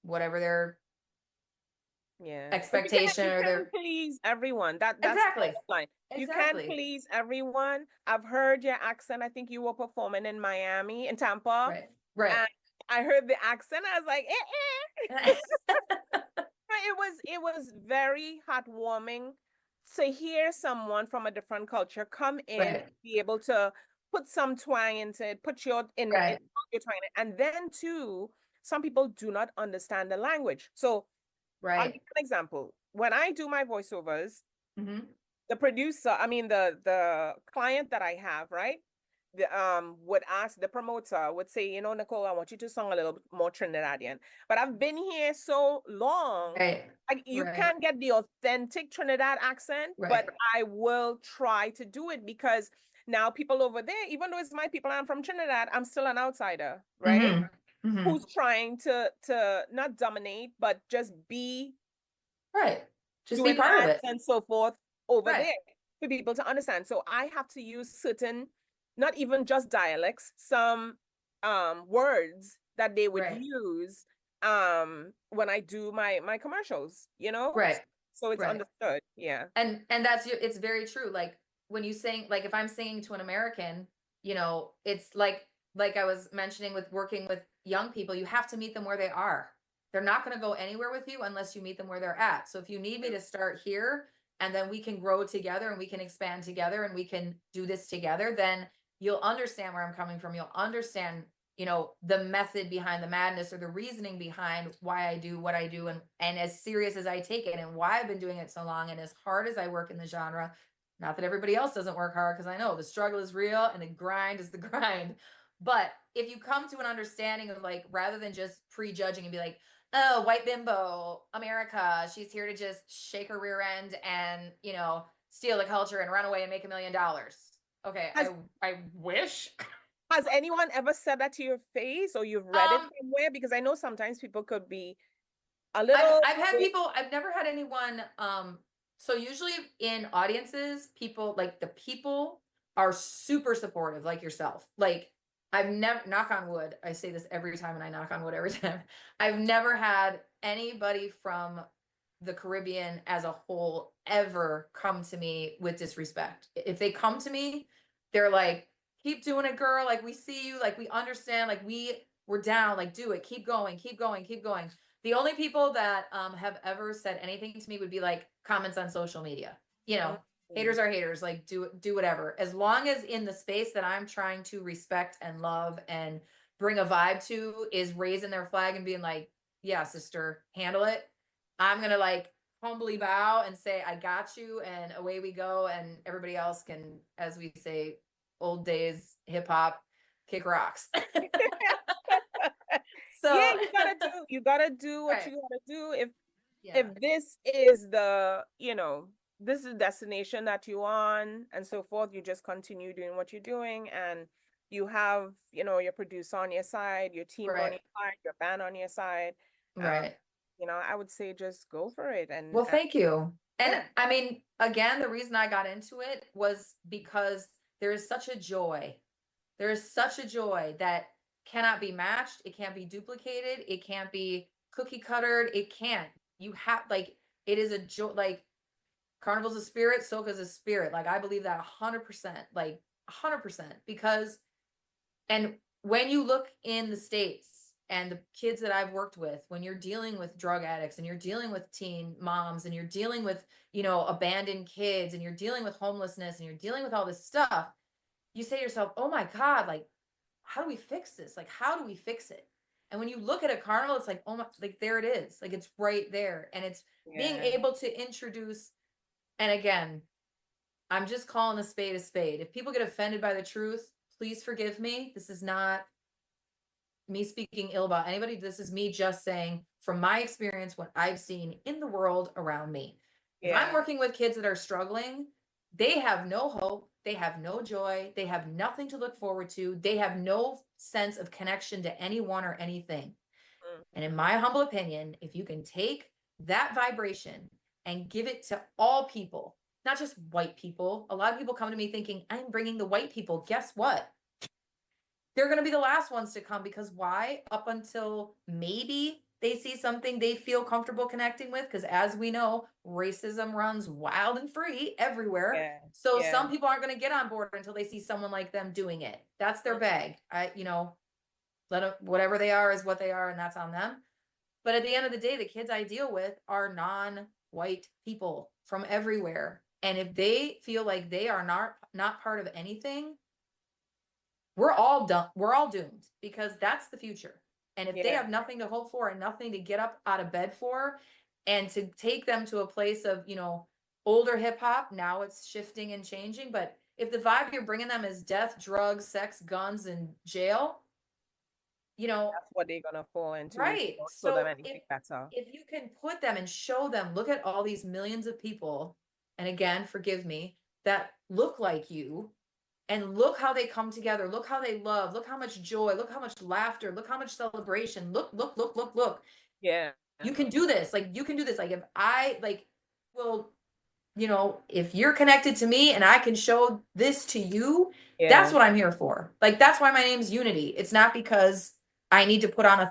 whatever their expectation you or their please everyone. That's exactly. the line. You can't please everyone. I've heard your accent. I think you were performing in Miami, in Tampa. Right. And I heard the accent. I was like, It was very heartwarming to hear someone from a different culture come in, be able to put some twang into it, put your in your twang in it. And then too, some people do not understand the language. So I'll give you an example. When I do my voiceovers, the producer, the client that I have, right? Would ask, the promoter would say, Nicole, I want you to sing a little bit more Trinidadian. But I've been here so long, you can't get the authentic Trinidad accent, but I will try to do it because now people over there, even though it's my people, I'm from Trinidad, I'm still an outsider, right? Who's trying to not dominate, but just be just be part of it and so forth over there for people to understand. So I have to use certain, not even just dialects, some words that they would use when I do my commercials, so it's understood. And it's very true. Like, when you sing, like, if I'm singing to an American, it's like I was mentioning with working with young people, you have to meet them where they are. They're not going to go anywhere with you unless you meet them where they're at. So if you need me to start here and then we can grow together and we can expand together and we can do this together, then you'll understand where I'm coming from. You'll understand, the method behind the madness or the reasoning behind why I do what I do and as serious as I take it and why I've been doing it so long and as hard as I work in the genre. Not that everybody else doesn't work hard, because I know the struggle is real and the grind is the grind. But if you come to an understanding of, like, rather than just prejudging and be like, oh, white bimbo, America, she's here to just shake her rear end and, steal the culture and run away and make $1 million. Okay, I wish. Has anyone ever said that to your face, or you've read it somewhere? Because I know sometimes people could be a little. I've had people. I've never had anyone. So usually in audiences, people are super supportive, like yourself. Like, I've never, knock on wood, I say this every time and I knock on wood every time. I've never had anybody from the Caribbean as a whole ever come to me with disrespect. If they come to me, they're like, keep doing it, girl. Like, we see you, like, we understand, like, we're down, like, do it, keep going, keep going, keep going. The only people that have ever said anything to me would be like comments on social media. You know, haters are haters, like, do whatever. As long as in the space that I'm trying to respect and love and bring a vibe to is raising their flag and being like, yeah, sister, handle it. I'm gonna like humbly bow and say, I got you, and away we go. And everybody else can, as we say, old days hip hop, kick rocks. So Yeah, you gotta do what right. you gotta do. If Yeah. this is the, this is the destination that you on and so forth, you just continue doing what you're doing, and you have, your producer on your side, your team on Right. your side, your band on your side. Right. I would say just go for it. Well, thank you. And yeah. I mean, again, the reason I got into it was because there is such a joy. There is such a joy that cannot be matched. It can't be duplicated. It can't be cookie cuttered. It can't. You have, like, it is a joy. Like, Carnival's a spirit, soca's a spirit. Like, I believe that 100%, like 100%, because, and when you look in the States and the kids that I've worked with, when you're dealing with drug addicts and you're dealing with teen moms and you're dealing with, abandoned kids and you're dealing with homelessness and you're dealing with all this stuff, you say to yourself, oh my God, like, how do we fix this? Like, how do we fix it? And when you look at a carnival, it's like, oh my, like, there it is. Like, it's right there. And it's being able to introduce, and again, I'm just calling a spade a spade. If people get offended by the truth, please forgive me. This is not me speaking ill about anybody. This is me just saying from my experience, what I've seen in the world around me. If I'm working with kids that are struggling, they have no hope. They have no joy. They have nothing to look forward to. They have no sense of connection to anyone or anything. And in my humble opinion, if you can take that vibration and give it to all people, not just white people. A lot of people come to me thinking, I'm bringing the white people. Guess what? They're going to be the last ones to come, because why? Up until maybe they see something they feel comfortable connecting with, because as we know, racism runs wild and free everywhere. So some people aren't going to get on board until they see someone like them doing it. That's their bag. Let them, whatever they are is what they are, and that's on them. But at the end of the day, the kids I deal with are non-white people from everywhere. And if they feel like they are not part of anything, we're all done. We're all doomed, because that's the future. And if they have nothing to hope for and nothing to get up out of bed for, and to take them to a place of, older hip hop, now it's shifting and changing. But if the vibe you're bringing them is death, drugs, sex, guns, and jail, that's what they're gonna fall into. Right. So them anything better. If you can put them and show them, look at all these millions of people, and again, forgive me, that look like you, and look how they come together, look how they love, look how much joy, look how much laughter, look how much celebration, look. Yeah. You can do this. Like, you can do this. Like, if I like, well, if you're connected to me and I can show this to you, that's what I'm here for. Like, that's why my name's Youni-T. It's not because I need to put on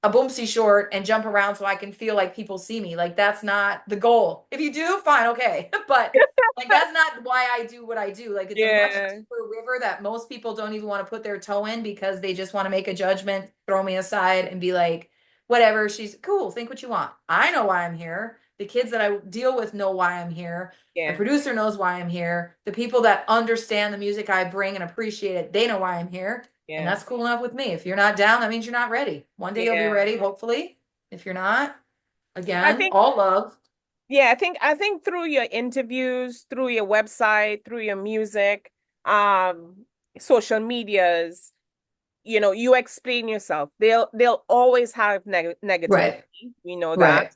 a boomsy short and jump around so I can feel like people see me. Like, that's not the goal. If you do, fine, okay. But like, that's not why I do what I do. Like, it's a much deeper river that most people don't even want to put their toe in, because they just want to make a judgment, throw me aside, and be like, whatever, she's cool, think what you want. I know why I'm here. The kids that I deal with know why I'm here. The producer knows why I'm here. The people that understand the music I bring and appreciate it, they know why I'm here. And that's cool enough with me. If you're not down, that means you're not ready. One day you'll be ready, hopefully. If you're not, again, all love. Yeah, I think through your interviews, through your website, through your music, social medias, you explain yourself. They'll always have negativity. Right. We know that,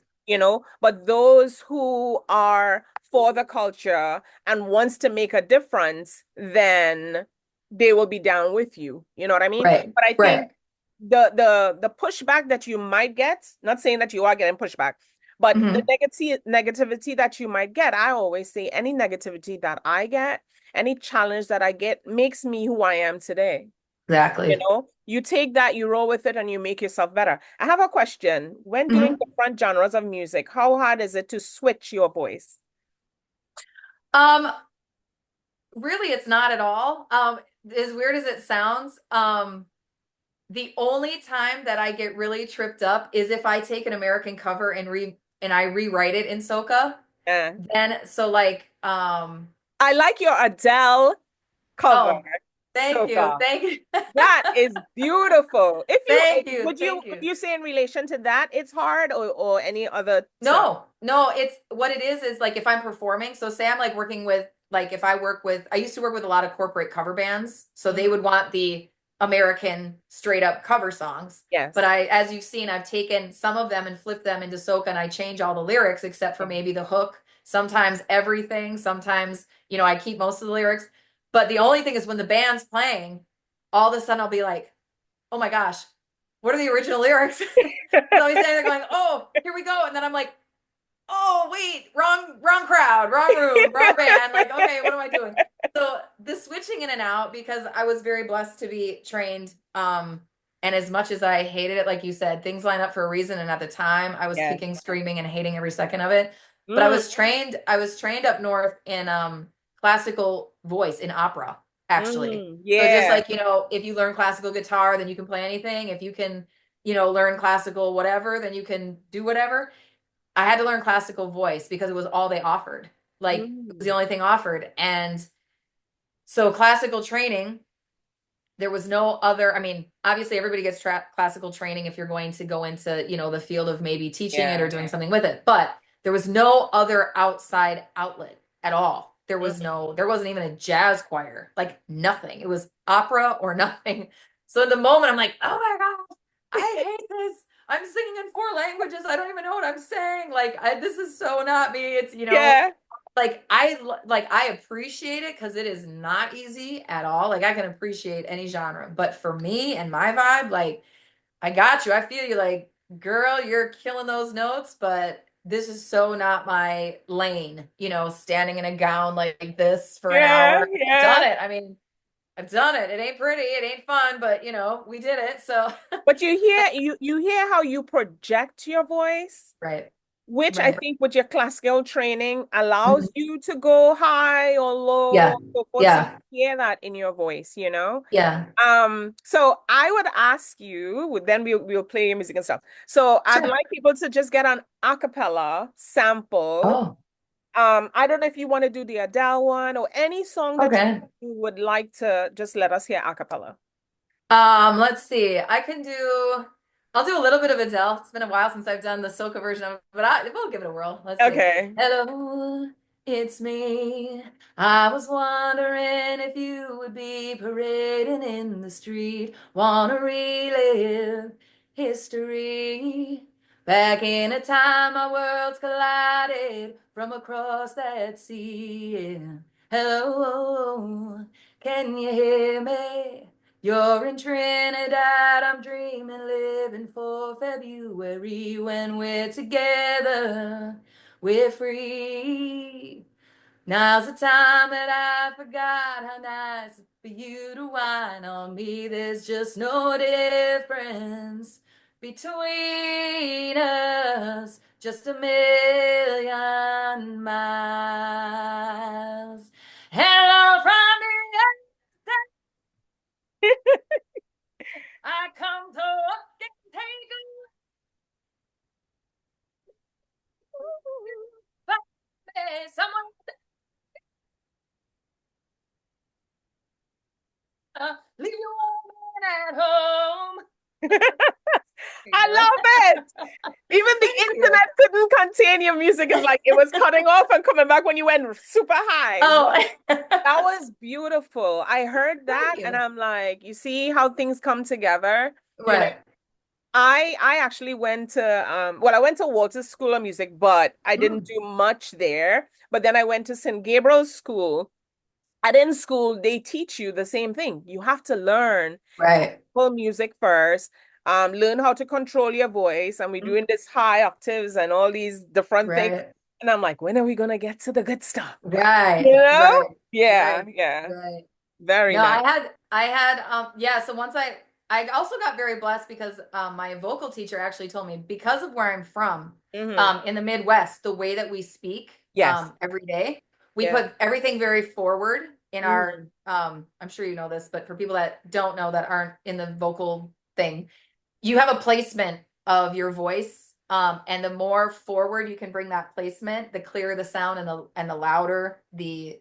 but those who are for the culture and wants to make a difference, then they will be down with you. You know what I mean? Right. But I think the pushback that you might get, not saying that you are getting pushback, but the negativity that you might get, I always say any negativity that I get, any challenge that I get makes me who I am today. Exactly. You take that, you roll with it, and you make yourself better. I have a question. When doing different genres of music, how hard is it to switch your voice? really, it's not at all. As weird as it sounds, the only time that I get really tripped up is if I take an American cover and I rewrite it in soca. Yeah. Then so like I like your Adele cover. oh, thank you. Soca. Thank you. That is beautiful. If you Thank you. Thank would you. you say in relation to that it's hard or any other song? No, it's what it is like if I'm performing, so say I'm like working with like if I used to work with a lot of corporate cover bands, so they would want the American straight up cover songs. Yes. But as you've seen, I've taken some of them and flipped them into soca and I change all the lyrics except for maybe the hook, sometimes everything, sometimes, I keep most of the lyrics. But the only thing is when the band's playing, all of a sudden I'll be like, oh my gosh, what are the original lyrics? So he's saying they're going, oh, here we go. And then I'm like, oh, wait, wrong crowd, wrong room, wrong band. Like, okay, what am I doing? So the switching in and out, because I was very blessed to be trained. And as much as I hated it, like you said, things line up for a reason. And at the time I was kicking, screaming, and hating every second of it. But I was trained up north in classical voice in opera. Actually. So just like, if you learn classical guitar, then you can play anything. If you can, learn classical whatever, then you can do whatever. I had to learn classical voice because it was all they offered. Like it was the only thing offered. And so classical training, there was no other, I mean, obviously everybody gets classical training if you're going to go into, the field of maybe teaching it or doing something with it. But there was no other outside outlet at all. There wasn't even a jazz choir, like nothing. It was opera or nothing. So in the moment, I'm like, oh my gosh, I hate this. I'm singing in 4 languages. I don't even know what I'm saying. Like, this is so not me. It's, like I appreciate it because it is not easy at all. Like I can appreciate any genre, but for me and my vibe, like I got you. I feel you. Like, girl, you're killing those notes, but this is so not my lane, standing in a gown like this for an hour. I've done it. I mean, I've done it. It ain't pretty. It ain't fun, but we did it. So, but you hear how you project your voice, right? Which I think with your classical training allows you to go high or low. Yeah. So you hear that in your voice, Yeah. So I would ask you, then we'll play your music and stuff. So I'd like people to just get an a cappella sample. Oh. I don't know if you want to do the Adele one or any song that you would like to just let us hear a cappella. Let's see. I'll do a little bit of Adele. It's been a while since I've done the soca version of it, but we'll give it a whirl. Let's see. Hello, it's me. I was wondering if you would be parading in the street. Wanna relive history. Back in a time our worlds collided from across that sea. Hello, can you hear me? You're in Trinidad, I'm dreaming, living for February. When we're together, we're free. Now's the time that I forgot how nice for you to whine on me. There's just no difference between us, just a million miles. Hello from the I come to walk and take someone leave you at home. I love it. Even the internet couldn't contain your music. It's like it was cutting off and coming back when you went super high. Oh, that was beautiful. I heard that and I'm like, you see how things come together. Right. I actually went to I went to Walter's School of Music, but I didn't do much there. But then I went to St. Gabriel's School. And in school, they teach you the same thing. You have to learn full music first. Learn how to control your voice, and we're doing this high octaves and all these different things. And I'm like, when are we gonna get to the good stuff? Right. Yeah. Right. Very nice. I had so once I also got very blessed because my vocal teacher actually told me, because of where I'm from, in the Midwest, the way that we speak every day, we put everything very forward. in our, I'm sure you know this, but for people that don't know, that aren't in the vocal thing, you have a placement of your voice. And the more forward you can bring that placement, the clearer the sound and the louder the,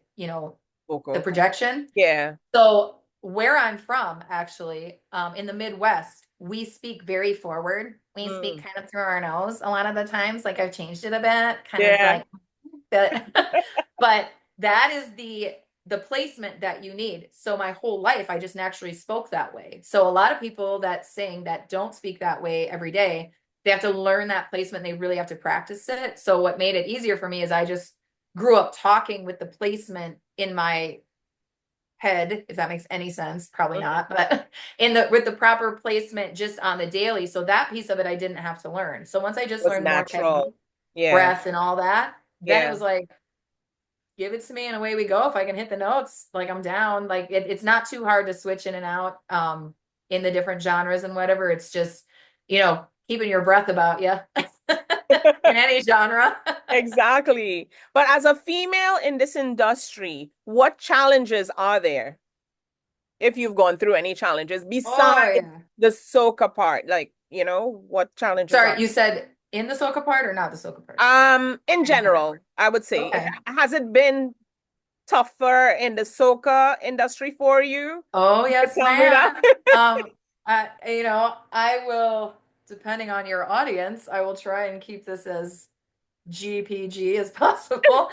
Vocal. the projection. Yeah. So where I'm from, actually, in the Midwest, we speak very forward. We speak kind of through our nose a lot of the times. Like I've changed it a bit, kind of like that. But that is the placement that you need. So my whole life, I just naturally spoke that way. So a lot of people that sing that don't speak that way every day, they have to learn that placement. They really have to practice it. So what made it easier for me is I just grew up talking with the placement in my head, if that makes any sense. Probably not, but with the proper placement just on the daily. So that piece of it I didn't have to learn. So once I just learned more technique, breath and all that, then it was like, give it to me and away we go. If I can hit the notes, like I'm down. Like it's not too hard to switch in and out in the different genres and whatever. It's just, keeping your breath about you in any genre. Exactly. But as a female in this industry, what challenges are there? If you've gone through any challenges besides the soca part, like, what challenges are Sorry, you said in the soca part or not the soca part? In general, I would say. Has it been tougher in the soca industry for you? Oh, yes, Tell me ma'am. I will, depending on your audience, I will try and keep this as GPG as possible.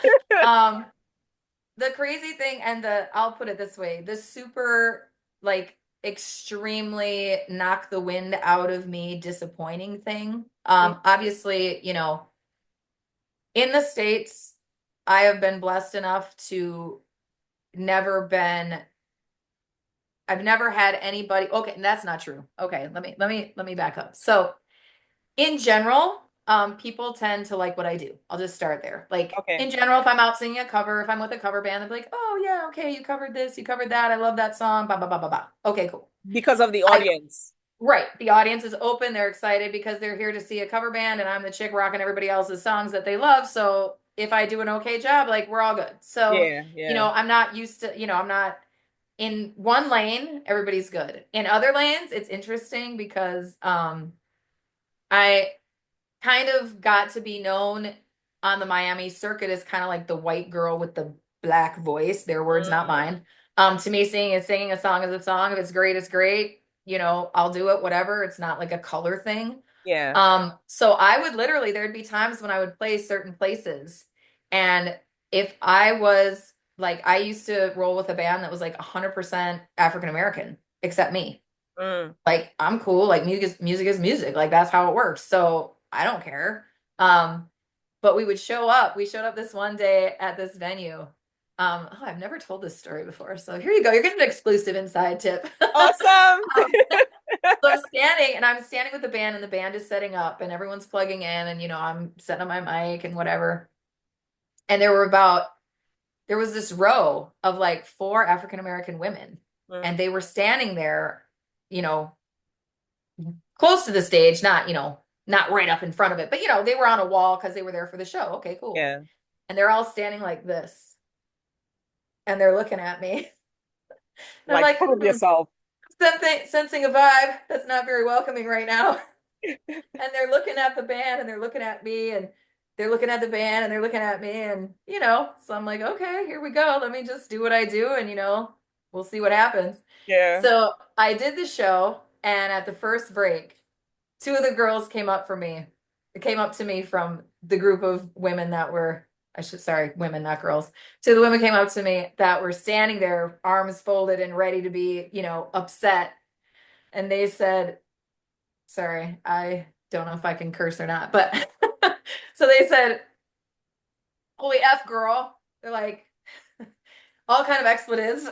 The crazy thing, and I'll put it this way, the super, like, extremely knock the wind out of me disappointing thing. Obviously, in the States, I have been blessed enough to I've never had anybody. Okay, that's not true. Okay, let me back up. So in general, people tend to like what I do. I'll just start there. Like in general, if I'm out singing a cover, if I'm with a cover band, they'll be like, oh yeah, okay, you covered this, you covered that. I love that song. Blah, blah, blah, blah, blah. Okay, cool. Because of the audience. Right. The audience is open. They're excited because they're here to see a cover band and I'm the chick rocking everybody else's songs that they love. So if I do an okay job, like we're all good. So, I'm not used to, I'm not in one lane, everybody's good. In other lanes, it's interesting because I kind of got to be known on the Miami circuit as kind of like the white girl with the black voice. Their words, not mine. To me, singing a song is a song. If it's great, it's great. I'll do it, whatever. It's not like a color thing. Yeah. So I would literally, there'd be times when I would play certain places. And if I was like, I used to roll with a band that was like 100% African American, except me. Like, I'm cool. Like music is music. Like that's how it works. So I don't care. But we would show up. We showed up this one day at this venue. I've never told this story before. So here you go. You're getting an exclusive inside tip. Awesome. So I'm standing with the band and the band is setting up and everyone's plugging in and, I'm setting up my mic and whatever. And there was this row of like 4 African-American women and they were standing there, close to the stage, not right up in front of it, but they were on a wall because they were there for the show. Okay, cool. Yeah. And they're all standing like this. And they're looking at me. And I'm like, prove yourself. Sensing a vibe that's not very welcoming right now. And they're looking at the band and they're looking at me and they're looking at the band and they're looking at me and, so I'm like, okay, here we go. Let me just do what I do and, we'll see what happens. Yeah. So I did the show and at the first break, 2 of the girls came up to me from the group of women that were, women, not girls. 2 of the women came up to me that were standing there, arms folded and ready to be, upset. And they said, sorry, I don't know if I can curse or not, but so they said, holy F girl. They're like, all kind of expletives.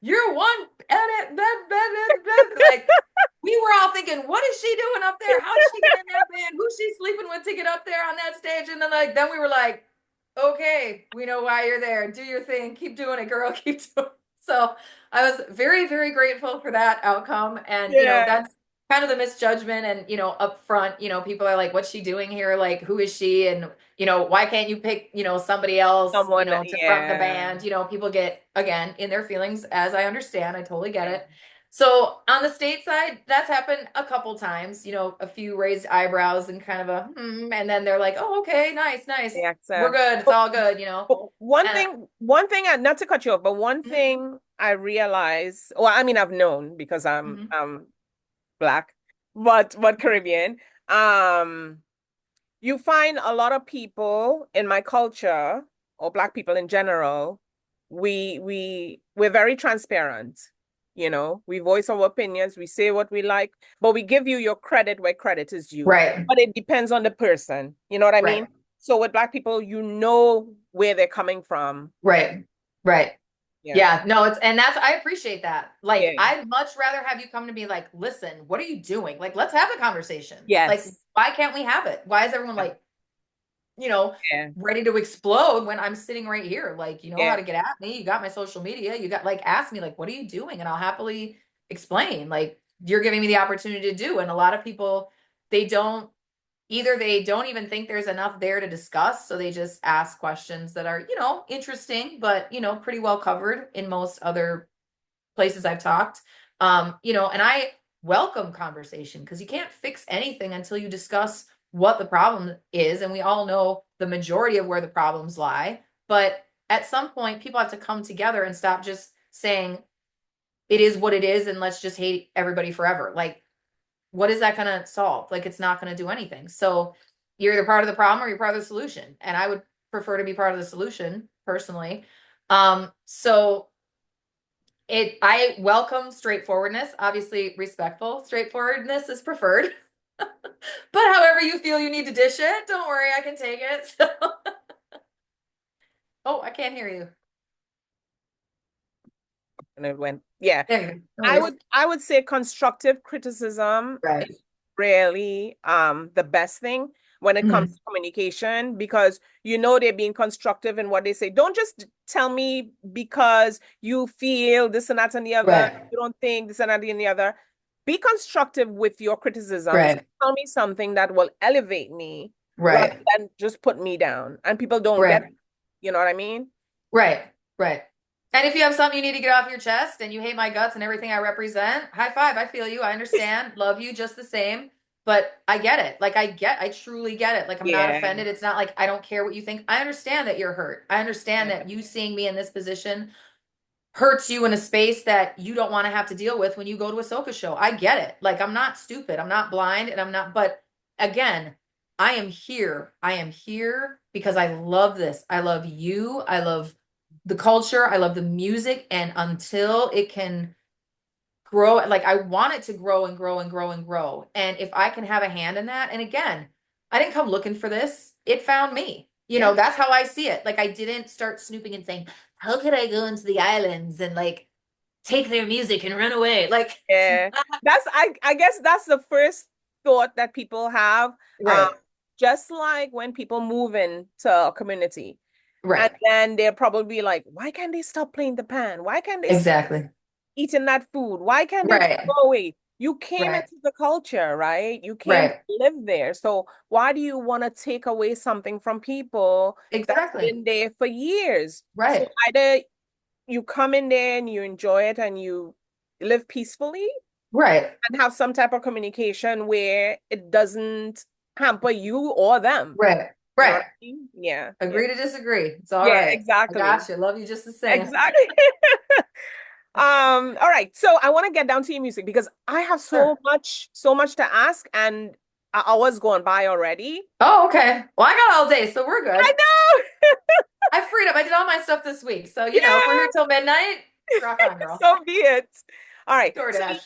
You're one edit, like we were all thinking, what is she doing up there? How did she get in that band? Who's she sleeping with to get up there on that stage? And then we were like, okay, we know why you're there. Do your thing. Keep doing it, girl. Keep doing it. So I was very, very grateful for that outcome. And that's kind of the misjudgment and, up front, people are like, what's she doing here? Like, who is she? And, why can't you pick, somebody else, Someone, to front the yeah, band? People get, again, in their feelings, as I understand. I totally get it. So on the state side, that's happened a couple times, a few raised eyebrows and kind of and then they're like, oh, okay, nice, nice. they We're accept. good. It's all good, But And one thing, not to cut you off, but one mhm, thing I realize, well, I mean, I've known because mhm. I'm Black, but Caribbean. Um, you find a lot of people in my culture, or Black people in general, we're very transparent. We voice our opinions, we say what we like, but we give you your credit where credit is due. Right, But it depends on the person. You know what I right, mean? So with Black people, you know where they're coming from. right, right. Yeah. Yeah, no, I appreciate that. Like, Yeah. I'd much rather have you come to me like, listen, what are you doing? Like, let's have a conversation. Like, Yes. why can't we have it? Why is everyone like, you know, Yeah. ready to explode when I'm sitting right here? Like, you know how Yeah. to get at me. You got my social media. You got like, ask me, like, what are you doing? And I'll happily explain. Like, you're giving me the opportunity to do. And a lot of people, they don't either they don't even think there's enough there to discuss, so they just ask questions that are, interesting, but pretty well covered in most other places I've talked. And I welcome conversation because you can't fix anything until you discuss what the problem is, and we all know the majority of where the problems lie. But at some point, people have to come together and stop just saying it is what it is, and let's just hate everybody forever. Like, what is that going to solve? Like, it's not going to do anything. So you're either part of the problem or you're part of the solution. And I would prefer to be part of the solution personally. So I welcome straightforwardness, obviously respectful straightforwardness is preferred, but however you feel you need to dish it, don't worry, I can take it. So. Oh, I can't hear you. And it went, yeah. There you go. No I worries. would say constructive criticism Right. is really the best thing when it comes Mhm. to communication, because they're being constructive in what they say. Don't just tell me because you feel this and that and the other, Right. you don't think this and that and the other. Be constructive with your criticisms. Right. Tell me something that will elevate me rather Right. than just put me down. And people don't get Right. it. You know what I mean? Right, right. And if you have something you need to get off your chest and you hate my guts and everything I represent, high five. I feel you. I understand. Love you just the same. But I get it. Like, I truly get it. Like, I'm not Yeah. offended. It's not like I don't care what you think. I understand that you're hurt. I understand Yeah. that you seeing me in this position hurts you in a space that you don't want to have to deal with when you go to a soca show. I get it. Like, I'm not stupid. I'm not blind and I'm not, but again, I am here. I am here because I love this. I love you. I love the culture. I love the music. And until it can grow, like, I want it to grow and grow and grow and grow. And if I can have a hand in that, and again, I didn't come looking for this. It found me. Yeah. That's how I see it. Like, I didn't start snooping and saying, how could I go into the islands and like take their music and run away? Like, Yeah. That's I guess that's the first thought that people have. Um, right, just like when people move into a community, and right, then they're probably like, why can't they stop playing the pan? Why can't they stop exactly. eating that food? Why can't they just Right, go away? You came right, into the culture, right? You came to right, live there. So why do you want to take away something from people that's exactly. been there for years? So Right, either you come in there and you enjoy it and you live peacefully, right, and have some type of communication where it doesn't hamper you or them. right, You know what right. I mean? Yeah. Yeah. Agree to disagree. It's all Yeah, right. I exactly. got you. Love you just the same. Exactly. All right. So I want to get down to your music because I have Sure. so much to ask, and hours gone by already. Oh, okay. Well, I got all day, so we're I good. know. I freed up. I did all my stuff this week. So, if we're Yeah. here till midnight, rock on, girl. So be it. All right. So DoorDash.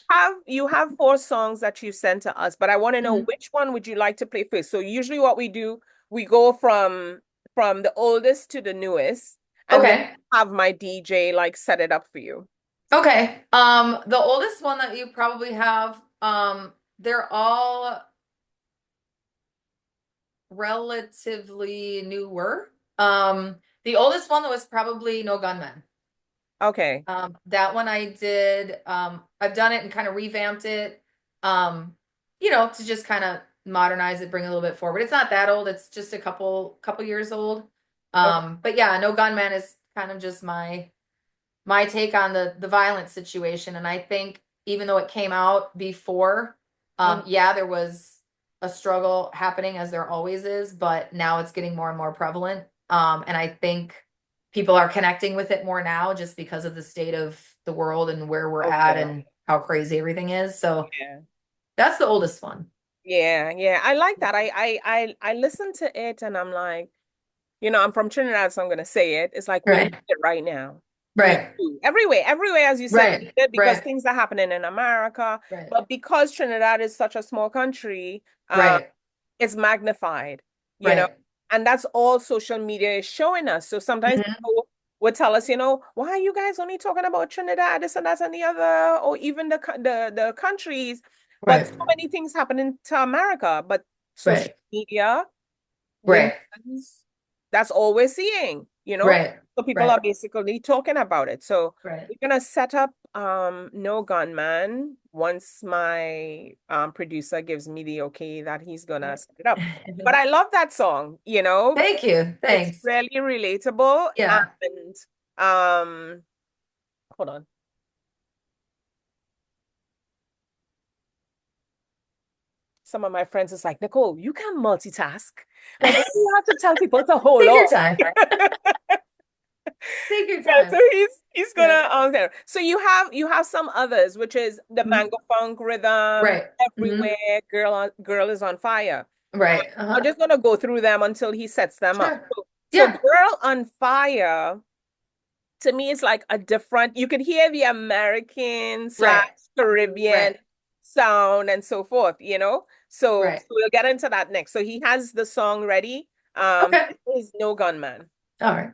you have four songs that you sent to us, but I want to know Mhm. which one would you like to play first. So usually what we do, we go from the oldest to the newest, and then Okay. have my DJ like set it up for you. Okay. The oldest one that you probably have, they're all relatively newer. The oldest one that was probably No Gunman. Okay. That one I did. I've done it and kind of revamped it. to just kind of modernize it, bring it a little bit forward. It's not that old. It's just a couple years old. Okay. But yeah, No Gunman is kind of just my take on the violent situation. And I think even though it came out before, yeah, there was a struggle happening as there always is, but now it's getting more and more prevalent. And I think people are connecting with it more now just because of the state of the world and where we're at and how crazy everything is. So Yeah. that's the oldest one. Yeah. I like that. I listen to it and I'm like, I'm from Trinidad, so I'm gonna say it. It's like we Right. need it right now. We Right. do. Everywhere, as you said, we Right. need it because Right. things are happening in America. Right. But because Trinidad is such a small country, Right. it's magnified, Right. and that's all social media is showing us. So sometimes Mhm. people would tell us, why are you guys only talking about Trinidad, this and that and the other, or even the countries, but Right. so many things happening to America. But social Right. media Right. wins. That's all we're seeing, Right. So people are basically talking about it. So Right. we're gonna set up No Gunman once my producer gives me the okay that he's gonna set it up. But I love that song, Thank you. it's Thanks. really relatable. Yeah. And hold on. Some of my friends is like, Nicole, you can multitask. Like, why do you have to tell people to hold Take your on? time. Take your Yeah, time. so he's gonna there. So you have some others, which is the mango funk rhythm, Right. everywhere, girl is on fire. Right. I'm just gonna go through them until he sets them up. Sure. So Yeah. Girl on Fire, to me, is like a different, you can hear the American Right. / Caribbean Right. sound and so forth, So, Right. so we'll get into that next. So he has the song ready. Okay. It is No Gunman. All right.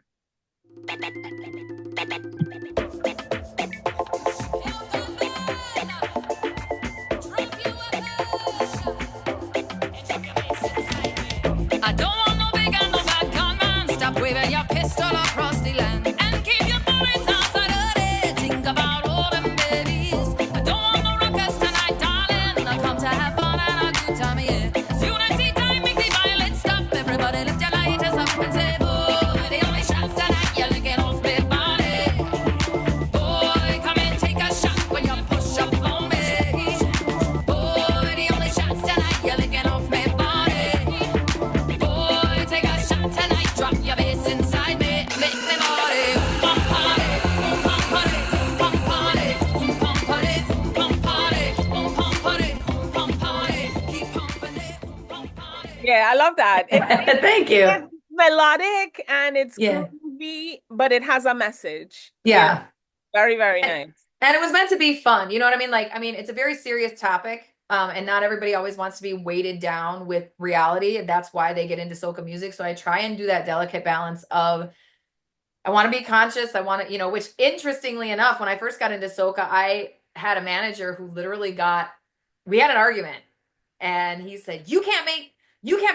I don't want no big and no bad gunman. Stop waving your pistol across the land and keep your bullets outside of it. Think about all them babies. I don't want no ruckus tonight, darling. I come to have fun and a good time, yeah. It's unity time, make the violence stop. Everybody lift your lighters up and say, boy, the only shots tonight, you're licking off my body. Boy, come and take a shot when you push up on me. Boy, the only shots tonight, you're licking off my body. Boy, take a shot tonight, drop your bass inside me, make me body pump party, pump party, pump party, pump party, pump party, pump party, pump party, keep pumping it, pump party. Yeah, I love that. Thank you. It's melodic and it's Yeah. groovy, but it has a message. Yeah. Very, very nice. And it was meant to be fun. You know what I mean? Like, I mean, it's a very serious topic. And not everybody always wants to be weighted down with reality. And that's why they get into soca music. So I try and do that delicate balance of, I want to be conscious. I want to, which interestingly enough, when I first got into soca, I had a manager who literally we had an argument and he said, you can't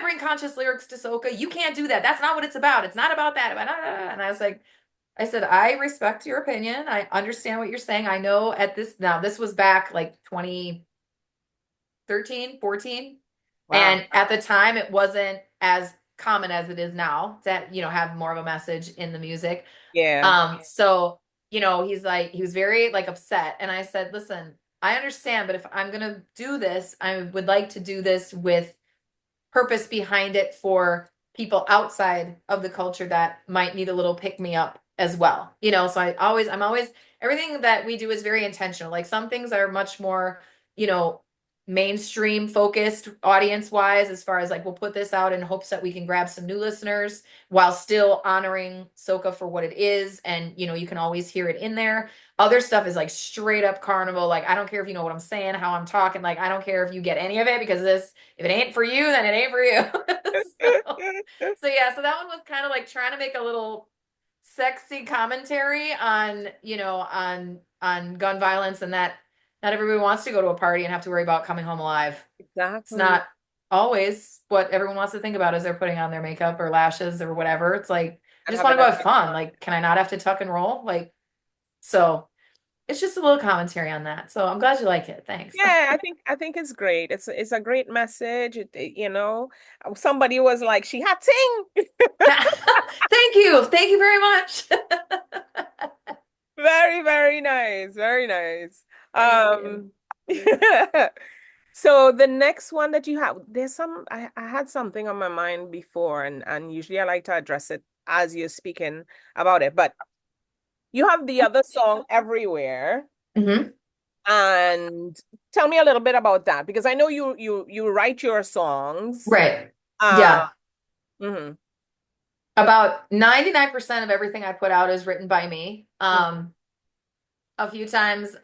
bring conscious lyrics to soca. You can't do that. That's not what it's about. It's not about that. And I was like, I said, I respect your opinion. I understand what you're saying. I know this was back like 2013, 14. Wow. And at the time it wasn't as common as it is now to, have more of a message in the music. Yeah. So, he was very like upset. And I said, listen, I understand, but if I'm going to do this, I would like to do this with purpose behind it for people outside of the culture that might need a little pick me up as well. So I'm always, everything that we do is very intentional. Like some things are much more, mainstream focused audience wise, as far as like, we'll put this out in hopes that we can grab some new listeners while still honoring soca for what it is. And, you can always hear it in there. Other stuff is like straight up carnival. Like, I don't care if you know what I'm saying, how I'm talking. Like, I don't care if you get any of it because if it ain't for you, then it ain't for you. So yeah, so that one was kind of like trying to make a little sexy commentary on, on gun violence and that not everybody wants to go to a party and have to worry about coming home alive. Exactly. It's not always what everyone wants to think about as they're putting on their makeup or lashes or whatever. It's like, I just want to go have fun. Like, can I not have to tuck and roll? Like, so it's just a little commentary on that. So I'm glad you like it. Thanks. Yeah, I think it's great. It's a great message. You know, somebody was like, she had ting. Thank you. Thank you very much. Very, very nice. Very nice. Thank you. So the next one that you have, there's some, I had something on my mind before, and usually I like to address it as you're speaking about it. But you have the other song, Everywhere. Mm-hmm. And tell me a little bit about that, because I know you write your songs. Right. Yeah. Mhm. About 99% of everything I put out is written by me. A few times,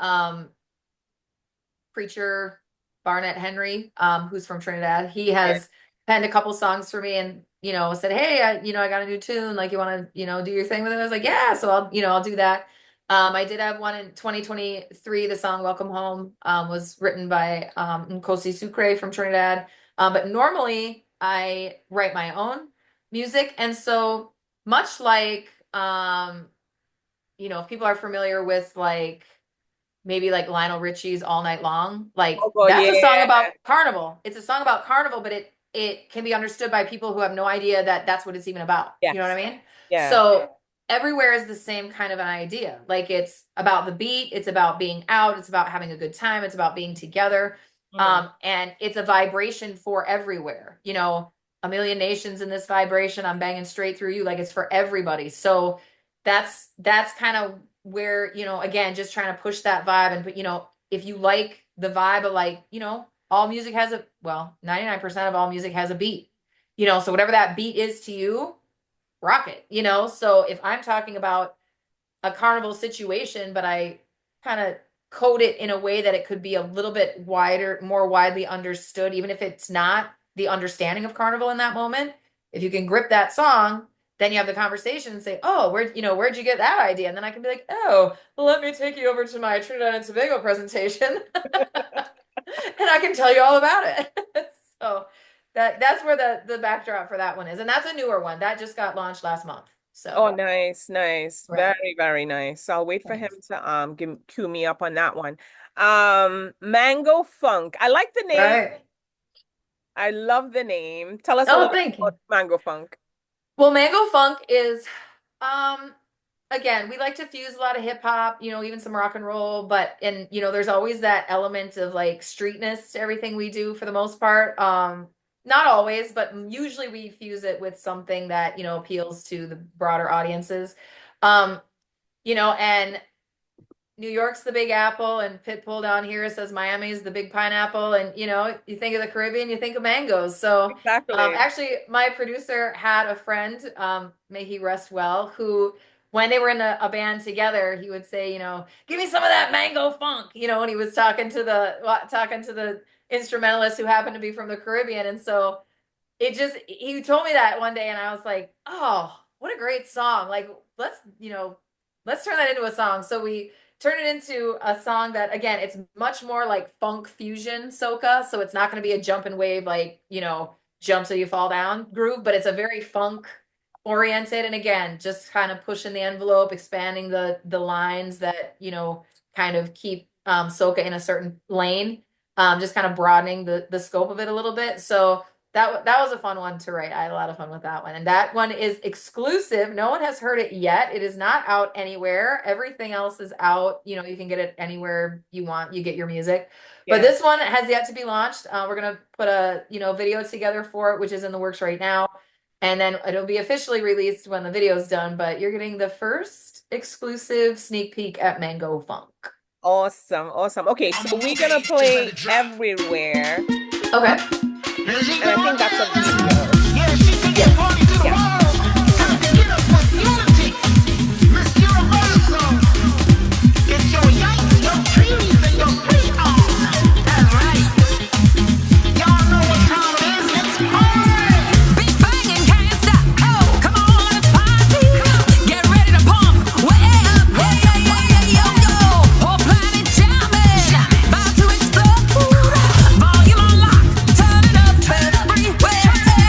preacher Barnett Henry, who's from Trinidad, he has penned a couple songs for me and, you know, said, hey, I got a new tune. Like, you want to, you know, do your thing with it? I was like, yeah. So I'll do that. I did have one in 2023. The song Welcome Home was written by Nkosi Sucre from Trinidad. But normally I write my own music. And so much like, you know, if people are familiar with like, maybe like Lionel Richie's All Night Long, like that's a song about carnival. It's a song about carnival, but it can be understood by people who have no idea that that's what it's even about. Yes. You know what I mean? Yeah. So Everywhere is the same kind of an idea. Like it's about the beat. It's about being out. It's about having a good time. It's about being together. And it's a vibration for everywhere. You know, a million nations in this vibration. I'm banging straight through you. Like it's for everybody. So that's kind of where, you know, again, just trying to push that vibe. And, you know, if you like the vibe of like, you know, all music has 99% of all music has a beat, you know, so whatever that beat is to you, rock it, you know? So if I'm talking about a carnival situation, but I kind of code it in a way that it could be a little bit wider, more widely understood, even if it's not the understanding of carnival in that moment, if you can grip that song, then you have the conversation and say, oh, where'd you get that idea? And then I can be like, oh, well, let me take you over to my Trinidad and Tobago presentation. And I can tell you all about it. So that's where the backdrop for that one is. And that's a newer one. That just got launched last month. So oh, nice. Right. Very, very nice. So I'll wait for him to cue me up on that one. Mango Funk. I like the name. Right. I love the name. Tell us a little bit about Mango Funk. Well, Mango Funk is, again, we like to fuse a lot of hip hop, you know, even some rock and roll, and you know, there's always that element of like streetness to everything we do for the most part. Not always, but usually we fuse it with something that, you know, appeals to the broader audiences. You know, and New York's the Big Apple, and Pitbull down here says Miami's the Big Pineapple, and you know, you think of the Caribbean, you think of mangoes. So exactly. Actually, my producer had a friend, may he rest well, who when they were in a band together, he would say, you know, give me some of that mango funk, you know, when he was talking to the instrumentalist who happened to be from the Caribbean. And so he told me that one day, and I was like, oh, what a great song. Like, let's turn that into a song. So we turn it into a song that, again, it's much more like funk fusion soca. So it's not going to be a jump and wave, like, you know, jump so you fall down groove, but it's a very funk oriented. And again, just kind of pushing the envelope, expanding the lines that, you know, kind of keep soca in a certain lane, just kind of broadening the scope of it a little bit. So that was a fun one to write. I had a lot of fun with that one. And that one is exclusive. No one has heard it yet. It is not out anywhere. Everything else is out. You know, you can get it anywhere you want. You get your music. Yeah. But this one has yet to be launched. We're going to put a, you know, video together for it, which is in the works right now. And then it'll be officially released when the video is done. But you're getting the first exclusive sneak peek at Mango Funk. Awesome. Okay, so we're going to play Everywhere. Okay. And I think that's a video. Yeah, she's taking the party to the world. Time to get up with Youni-T A. Miss Youniversel. Get your yikes, your trees, and your feet on. That's right. Y'all know what time it is. Let's party. Big banging can't stop. Oh, come on, let's party. Get ready to pump. Way up. Hey, yo. Whole planet jamming. About to explode. Volume on lock. Turn it up everywhere.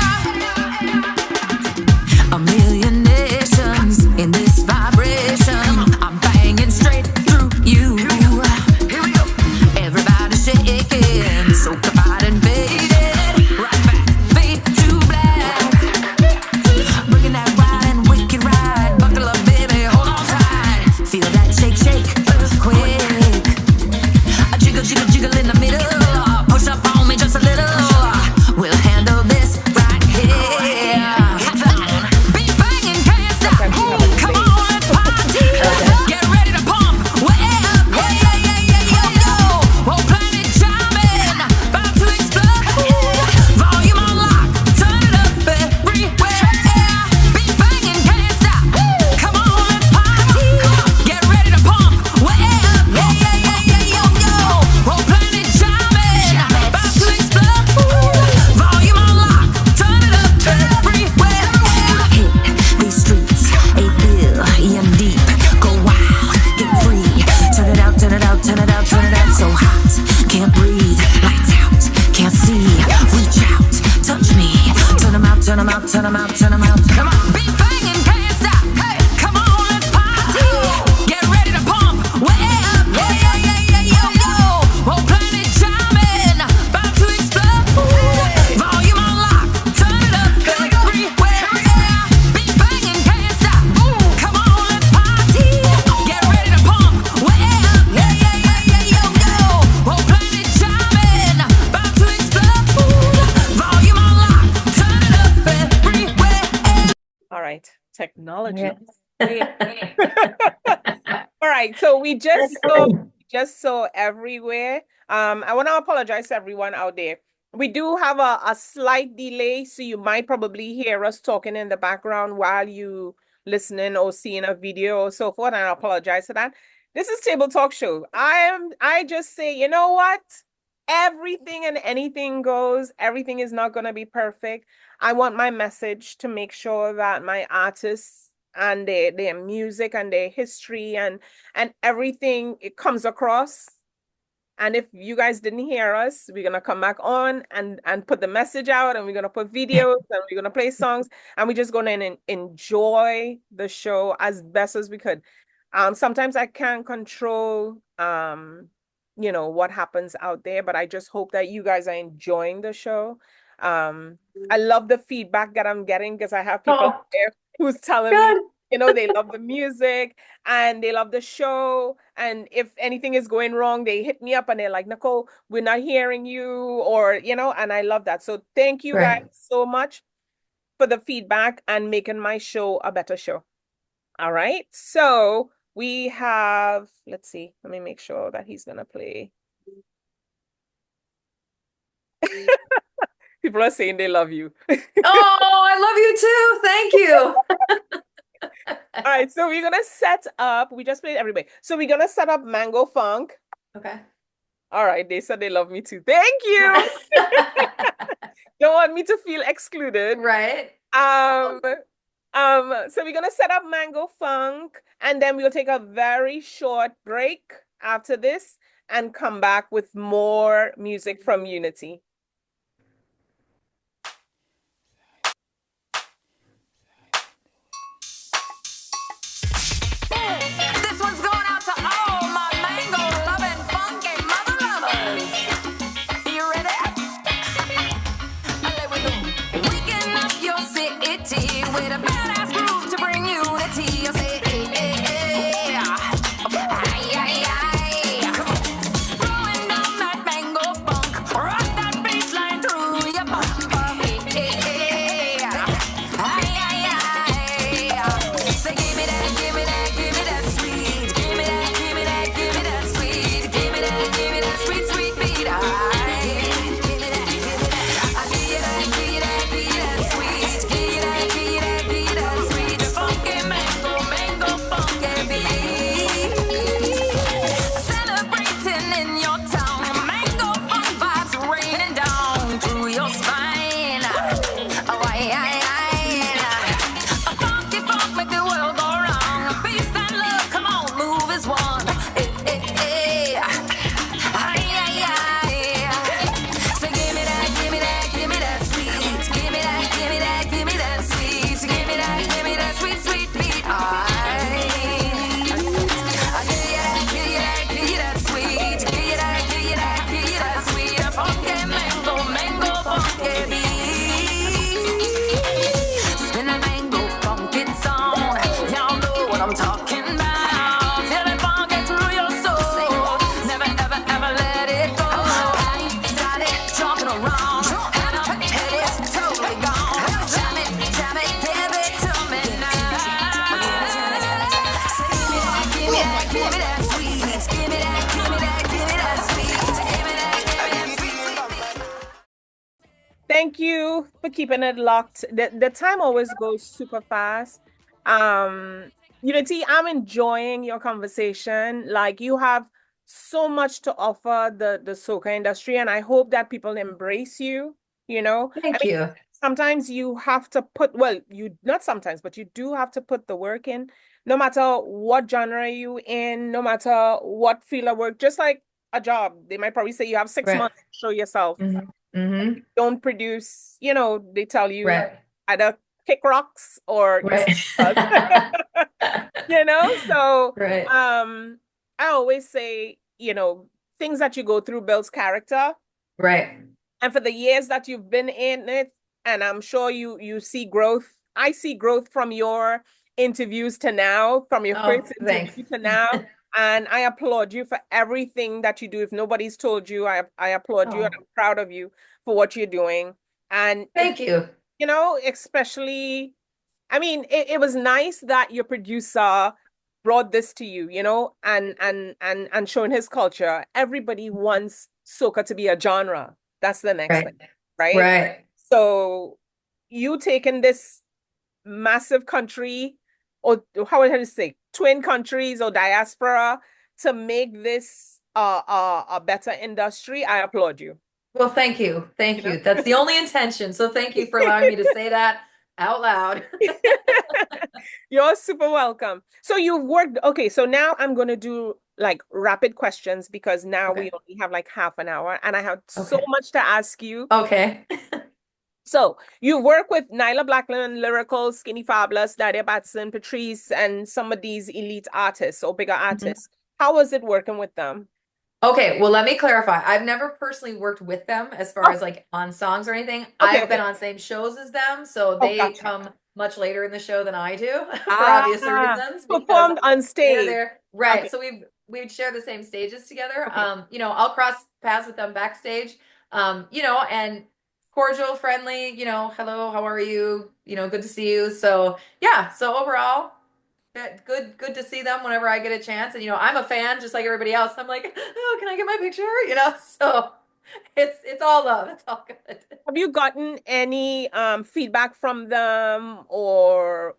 turn 'em out, turn 'em out. Come on, beat banging, can't stop. Hey, come on, let's party. Get ready to pump, way up, yeah, yeah, yeah, yeah, yo, yo. Whole planet jamming, about to explode. Volume on lock, turn it up everywhere. Beat banging, can't stop. Come on, let's party. Get ready to pump, way up, yeah, yeah, yeah, yeah, yo, yo. Whole planet jamming, about to explode. Volume on lock, turn it up everywhere. All right, technology. Yeah. All right, so we just saw everywhere. I want to apologize to everyone out there. We do have a slight delay, so you might probably hear us talking in the background while you listening or seeing a video or so forth, and I apologize for that. This is Table Talk Show. I just say, you know what? Everything and anything goes. Everything is not going to be perfect. I want my message to make sure that my artists and their music and their history and everything, it comes across. And if you guys didn't hear us, we're gonna come back on and put the message out, and we're gonna put videos and we're gonna play songs, and we're just gonna enjoy the show as best as we could. Sometimes I can't control what happens out there, but I just hope that you guys are enjoying the show. I love the feedback that I'm getting because I have people there who's telling me, they love the music and they love the show. And if anything is going wrong, they hit me up and they're like, Nicole, we're not hearing you, or, and I love that. So thank you guys so much for the feedback and making my show a better show. All right. So we have, let's see, let me make sure that he's going to play. People are saying they love you. Oh, I love you too. Thank you. All right, so we're gonna set up. We just played everybody. So we're gonna set up Mango Funk. Okay. All right, they said they love me too. Thank you. Don't want me to feel excluded. Right. So we're gonna set up Mango Funk, and then we'll take a very short break after this and come back with more music from Youni-T. This one's going out to all my mango loving funky mother lovers. You ready? Let me go. Waking up your city with a badass groove to bring Youni-T. You say, ay, ay, ay. Throwing down that mango funk, rock that bass line through your bumper. Ay, ay, ay. Say, give me that, give me that, give me that sweet. Give me that, give me that, give me that sweet. Give me that sweet, sweet beat. Aye. Give me that, give me that. I give you that, give you that, give you that sweet. Give you that, give you that, give you that sweet. Funky mango, mango funky beat. Celebrating in your town, mango funk vibes raining down through your spine. Oh, ay, ay, ay. A funky funk make the world go round. Peace and love, come on, move as one. Ay, ay, ay. So give me that, give me that, give me that sweet. Give me that, give me that, give me that sweet. Give me that sweet, sweet beat. Aye. I give you that, give you that, give you that sweet. Give you that, give you that, give you that sweet. A funky mango, mango funky beat. Spin a mango funky song. Y'all know what I'm talking about. Feel it funky through your soul. Never, ever, ever let it go. Party started jumping around. And I'm head is totally gone. Jam it, give it to me now. Say, give me that, give me that sweet. Give me that, give me that, give me that sweet. Give me that sweet, sweet. Thank you for keeping it locked. The time always goes super fast. Youni-T, I'm enjoying your conversation. Like, you have so much to offer the soca industry, and I hope that people embrace you. Thank you. Sometimes you have to put, not sometimes, but you do have to put the work in, no matter what genre you in, no matter what field of work, just like a job. They might probably say you have 6 Right. months to show yourself. Mm-hmm. Don't produce, they tell you Right. either kick rocks or you Right. you know? So Right. I always say, things that you go through builds character. Right. And for the years that you've been in it, and I'm sure you see growth. I see growth from your interviews to now, from your Oh, first thanks. interview to now. And I applaud you for everything that you do. If nobody's told you, I applaud you and Oh, I'm proud of you for what you're doing. And thank you. especially, I mean, it was nice that your producer brought this to you, and showing his culture. Everybody wants soca to be a genre. That's the next thing, Right. right? Right. So you taking this massive country, or how would I say, twin countries or diaspora to make this a better industry, I applaud you. Well, thank you. You Thank know? you. That's the only intention. So thank you for allowing me to say that out loud. You're super welcome. So you've worked, okay, so now I'm going to do like rapid questions because now we Okay. only have like half an hour and I have so Okay. much to ask you. Okay. So you work with Nyla Blackman, Lyrical, Skinny Fabulous, Daria Batson, Patrice, and some of these elite artists or bigger Mhm. artists. How was it working with them? Okay, well, let me clarify. I've never personally worked with them as far Oh, as like on songs or anything. okay, I've been okay. on same shows as them, so Oh, they gotcha. come much later in the show than I do for obvious Ah, reasons because performed on they're stage. there. Right. Okay, So we'd share the same stages together. okay. I'll cross paths with them backstage. And cordial, friendly, hello, how are you? Good to see you. So yeah, so overall good to see them whenever I get a chance. And I'm a fan just like everybody else. I'm like, oh, can I get my picture? So it's all love. It's all good. Have you gotten any feedback from them or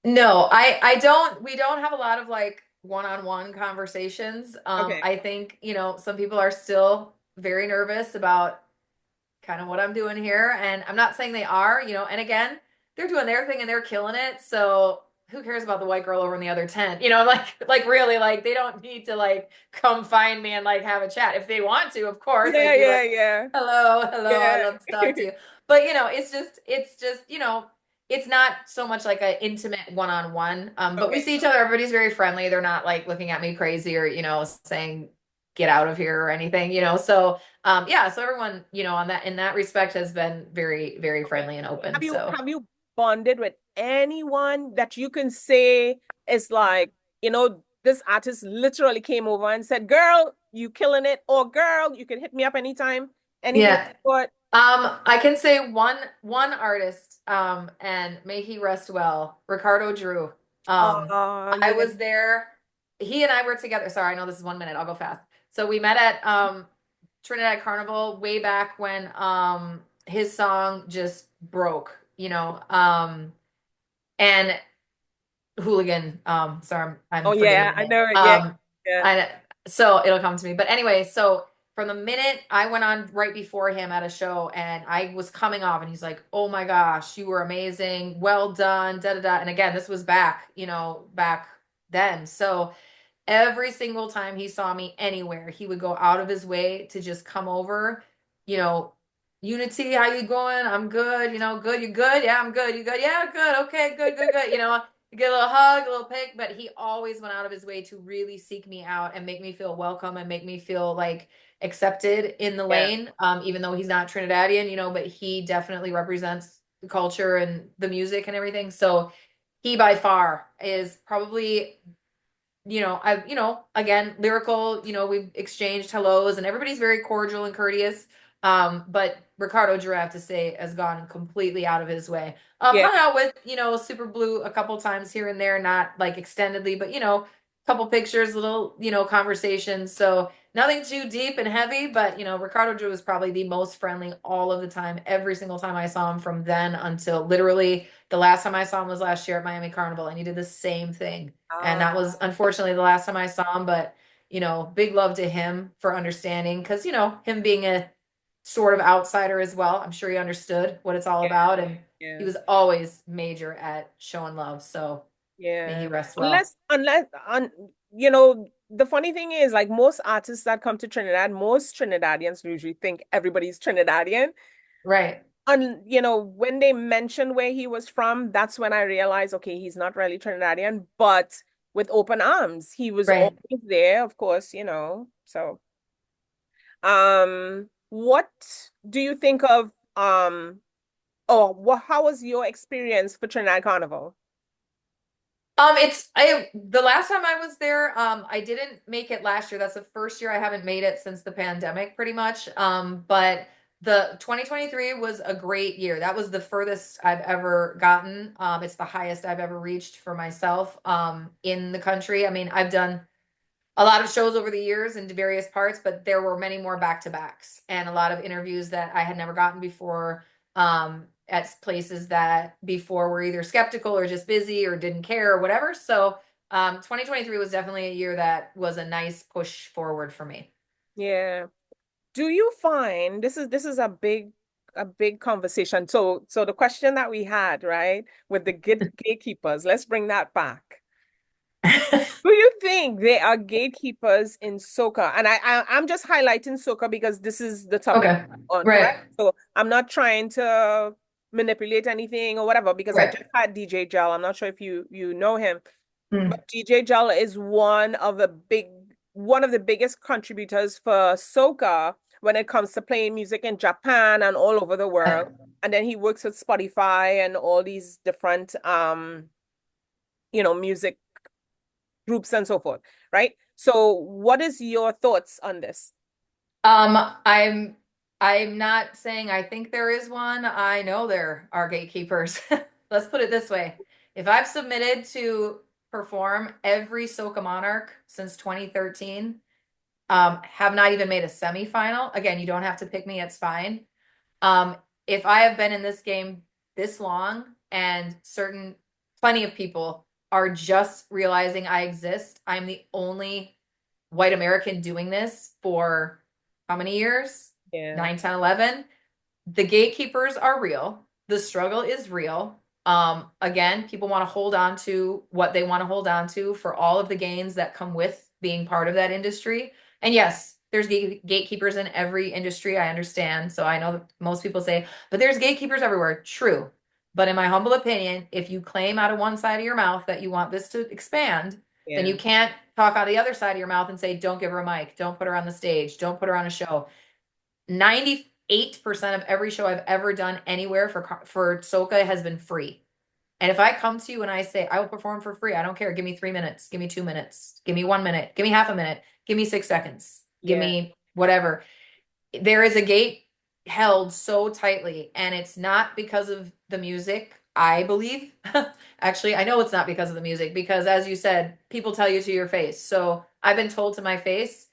No, I don't we don't have a lot of like one-on-one conversations. okay. I think, some people are still very nervous about kind of what I'm doing here. And I'm not saying they are, and again, they're doing their thing and they're killing it. So who cares about the white girl over in the other tent? Like really, like they don't need to like come find me and like have a chat. If they want to, of course, I'd Yeah, be yeah, like, yeah. hello, I Yeah. love to talk to you. But it's just, it's not so much like an intimate one-on-one. But we Okay. see each other. Everybody's very friendly. They're not like looking at me crazy or, saying get out of here or anything. So yeah, so everyone, in that respect has been very, very Okay. friendly and open. Have you So have you bonded with anyone that you can say is like, this artist literally came over and said, "Girl, you killing it," or "Girl, you can hit me up anytime." Anything yeah. like that? I can say one artist, and may he rest well, Ricardo Drew. Oh, I yeah. was there. He and I were together. Sorry, I know this is 1 minute. I'll go fast. So we met at Trinidad Carnival way back when his song just broke, and Hooligan. Sorry, I'm Oh forgetting yeah, the I name. know. Yeah, yeah. I so it'll come to me. But anyway, so from the minute I went on right before him at a show and I was coming off and he's like, "Oh my gosh, you were amazing. Well done." Da da da. And again, this was back then. So every single time he saw me anywhere, he would go out of his way to just come over, you know, Youni-T, how you going? I'm good, good, you good? Yeah, I'm good. You good? Yeah, good. Okay, good, good, good. You get a little hug, a little pick, but he always went out of his way to really seek me out and make me feel welcome and make me feel like accepted in the Yeah. lane. Even though he's not Trinidadian, but he definitely represents the culture and the music and everything. So he by far is probably again, lyrical, we've exchanged hellos and everybody's very cordial and courteous. But Ricardo Drew, I have to say, has gone completely out of his way. Yeah. Hung out with, Super Blue a couple times here and there, not like extendedly, but couple pictures, little, conversations. So nothing too deep and heavy, but Ricardo Drew is probably the most friendly all of the time, every single time I saw him from then until literally the last time I saw him was last year at Miami Carnival, and he did the same thing. And that was unfortunately the last time I saw him, but big love to him for understanding because him being a sort of outsider as well. I'm sure he understood what it's all about, and he Yeah. was always major at showing love. So may he Yeah. rest well. Unless the funny thing is, like most artists that come to Trinidad, most Trinidadians usually think everybody's Trinidadian. Right. you know, when they mentioned where he was from, that's when I realized, okay, he's not really Trinidadian, but with open arms. He was Right. always there, of course, you know. So, what do you think of how was your experience for Trinidad Carnival? It's the last time I was there, I didn't make it last year. That's the first year I haven't made it since the pandemic, pretty much. But the 2023 was a great year. That was the furthest I've ever gotten. It's the highest I've ever reached for myself, in the country. I mean, I've done a lot of shows over the years in various parts, but there were many more back to backs and a lot of interviews that I had never gotten before, at places that before were either skeptical or just busy or didn't care or whatever. So 2023 was definitely a year that was a nice push forward for me. Yeah. Do you find this is a big conversation. So the question that we had, right, with the gatekeepers, let's bring that back. Do you think they are gatekeepers in soca? And I'm just highlighting soca because this is the topic Okay. on, Right. correct? So I'm not trying to manipulate anything or whatever because I Right. just had DJ Gel. I'm not sure if you know him, Mm. but DJ Gel is one of the biggest contributors for soca when it comes to playing music in Japan and all over the world. And then he works with Spotify and all these different music groups and so forth, right? So what is your thoughts on this? I'm I'm not saying I think there is one. I know there are gatekeepers. Let's put it this way. If I've submitted to perform every Soca Monarch since 2013, have not even made a semifinal. Again, you don't have to pick me, it's fine. Um, if I have been in this game this long and plenty of people are just realizing I exist, I'm the only white American doing this for how many years? Yeah. 9, 10, 11. The gatekeepers are real. The struggle is real. Again, people want to hold on to what they want to hold on to for all of the gains that come with being part of that industry. And yes, there's gatekeepers in every industry. I understand. So I know that most people say, but there's gatekeepers everywhere. True. But in my humble opinion, if you claim out of one side of your mouth that you want this to expand, then Yeah. you can't talk out of the other side of your mouth and say, don't give her a mic, don't put her on the stage, don't put her on a show. 98% of every show I've ever done anywhere for soca has been free. And if I come to you and I say, I will perform for free, I don't care. Give me 3 minutes, give me 2 minutes, give me 1 minute, give me half a minute, give me 6 seconds, give Yeah. me whatever. There is a gate held so tightly, and it's not because of the music, I believe. Actually, I know it's not because of the music, because as you said, people tell you to your face. So I've been told to my face,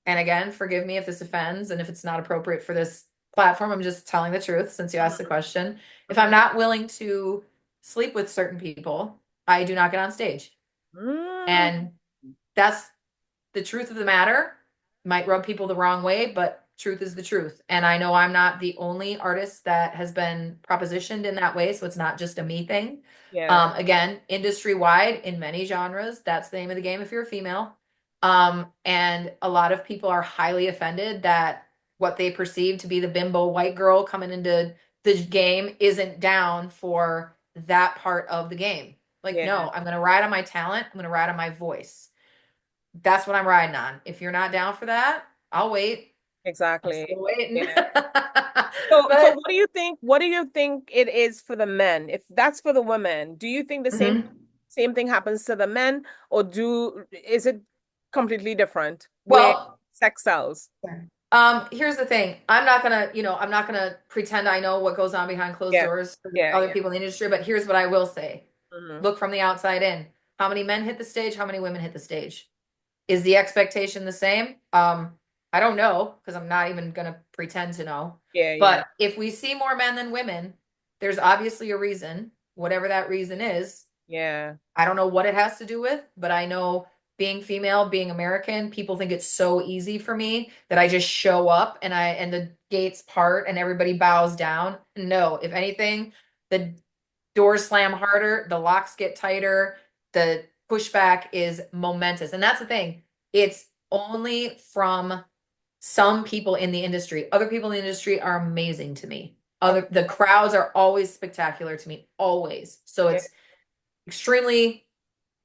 and again, forgive me if this offends and if it's not appropriate for this platform. I'm just telling the truth since you asked the question. If I'm not willing to sleep with certain people, I do not get on stage. Mm, And that's the truth of the matter. Might rub people the wrong way, but truth is the truth. And I know I'm not the only artist that has been propositioned in that way. So it's not just a me thing. yeah. Again, industry wide in many genres, that's the name of the game if you're a female. And a lot of people are highly offended that what they perceive to be the bimbo white girl coming into the game isn't down for that part of the game. Like, Yeah. no, I'm going to ride on my talent. I'm going to ride on my voice. That's what I'm riding on. If you're not down for that, I'll wait. I'm Exactly. still waiting. Yeah. So But what do you think it is for the men? If that's for the women, do you think the same mhm. same thing happens to the men, or is it completely different where Well, sex sells? here's the thing. I'm not gonna pretend I know what goes on behind closed Yeah. doors for Yeah, other yeah. people in the industry, but here's what I will say. Hmm. Look from the outside in. How many men hit the stage? How many women hit the stage? Is the expectation the same? I don't know because I'm not even gonna pretend to know. Yeah, yeah. But if we see more men than women, there's obviously a reason, whatever that reason is. Yeah. I don't know what it has to do with, but I know being female, being American, people think it's so easy for me that I just show up and the gates part and everybody bows down. No, if anything, the doors slam harder, the locks get tighter, the pushback is momentous. And that's the thing. It's only from some people in the industry. Other people in the industry are amazing to me. the crowds are always spectacular to me, always. So Yeah. it's extremely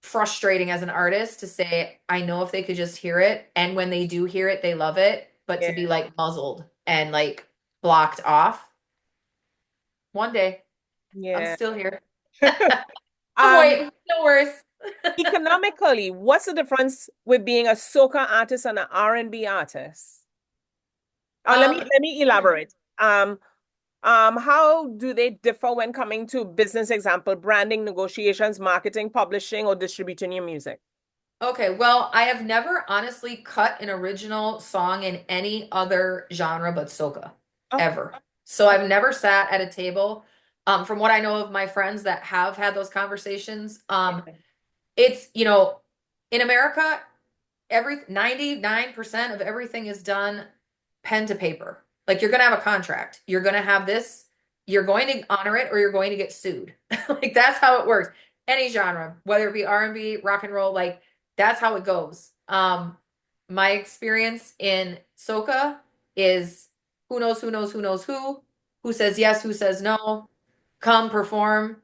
frustrating as an artist to say, I know if they could just hear it, and when they do hear it, they love it, but to be Yeah. like muzzled and like blocked off. One day, I'm Yeah. still here. I'm waiting. No worries. Economically, what's the difference with being a soca artist and an R&B artist? Let me elaborate. How do they differ when coming to business example, branding, negotiations, marketing, publishing, or distributing your music? Okay, well, I have never honestly cut an original song in any other genre but soca, Oh, ever. So I've never sat at a table. From what I know of my friends that have had those conversations, it's, in America, every 99% of everything is done pen to paper. Like you're going to have a contract. You're going to have this, you're going to honor it or you're going to get sued. Like that's how it works. Any genre, whether it be R&B, rock and roll, like that's how it goes. My experience in soca is who knows who knows who knows who says yes, who says no, come perform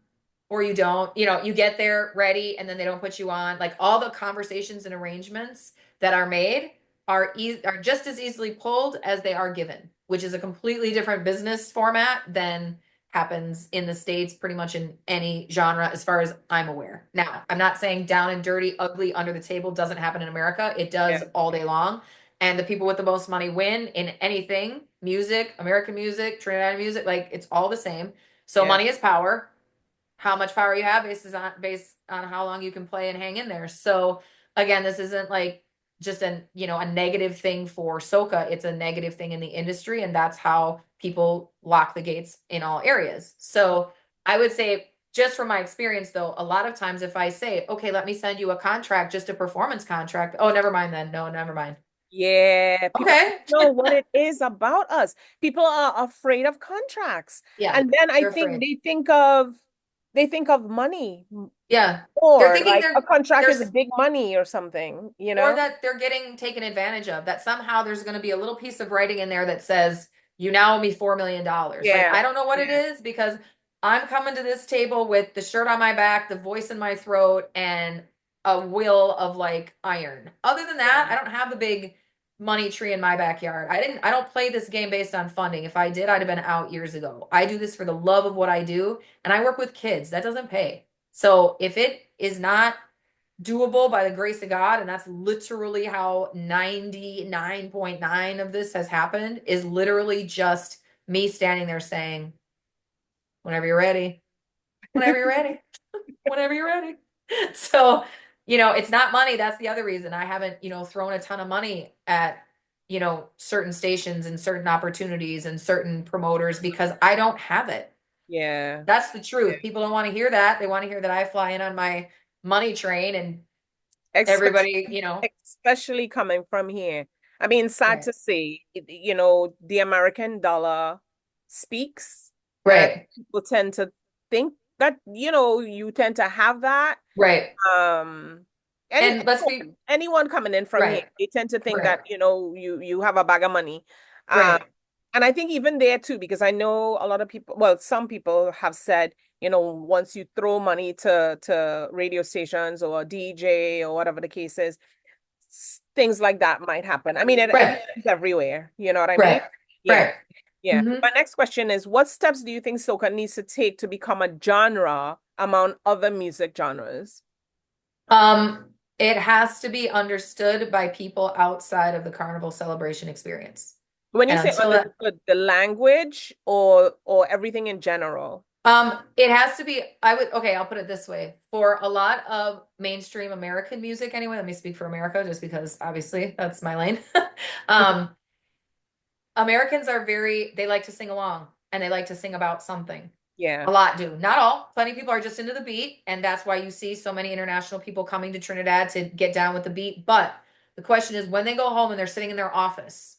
or you don't. You get there ready and then they don't put you on. Like all the conversations and arrangements that are made are just as easily pulled as they are given, which is a completely different business format than happens in the States pretty much in any genre as far as I'm aware. Now, I'm not saying down and dirty, ugly, under the table doesn't happen in America. It does all day long. And the people with the most money win in anything, music, American music, Trinidad music, like it's all the same. So money is power. How much power you have based on how long you can play and hang in there. So again, this isn't like just a negative thing for soca. It's a negative thing in the industry, and that's how people lock the gates in all areas. So I would say, just from my experience though, a lot of times if I say, okay, let me send you a contract, just a performance contract. Oh, never mind then. No, never mind. Yeah, people Okay. know what it is about us. People are afraid of contracts. Yeah. And then I They're think afraid. they think of money Yeah. They're or thinking like a contract is a there's big money or something, or that they're getting taken advantage of, that somehow there's going to be a little piece of writing in there that says, you now owe me $4 million. Like, I don't know what it is because I'm coming to this table with the shirt on my back, the voice in my throat, and a will of like iron. Other than that, I don't have the big money tree in my backyard. I don't play this game based on funding. If I did, I'd have been out years ago. I do this for the love of what I do, and I work with kids. That doesn't pay. So if it is not doable by the grace of God, and that's literally how 99.9 of this has happened, is literally just me standing there saying, whenever you're ready, whenever you're ready, whenever you're ready. So, it's not money. That's the other reason I haven't, thrown a ton of money at, certain stations and certain opportunities and certain promoters because I don't have it. Yeah. That's the truth. People don't want to hear that. They want to hear that I fly in on my money train and everybody, Especially coming from here. I mean, sad to say, the American dollar speaks, and Right. people tend to think that, you tend to have that. Right. And let's be anyone coming in from here, right. they tend to think Right. that, you have a bag of money. Right. And I think even there too, because I know a lot of people, well, some people have said, once you throw money to radio stations or a DJ or whatever the case is, things like that might happen. I mean, it happens everywhere. You know what I mean? Right. Yeah. Right. Yeah. Mhm. My next question is, what steps do you think soca needs to take to become a genre among other music genres? It has to be understood by people outside of the carnival celebration experience. When you And say until that, understood, the language or everything in general? it has to be, I'll put it this way. For a lot of mainstream American music anyway, let me speak for America just because obviously that's my lane. Americans they like to sing along and they like to sing about something. Yeah. A lot do. Not all. Plenty of people are just into the beat. And that's why you see so many international people coming to Trinidad to get down with the beat. But the question is, when they go home and they're sitting in their office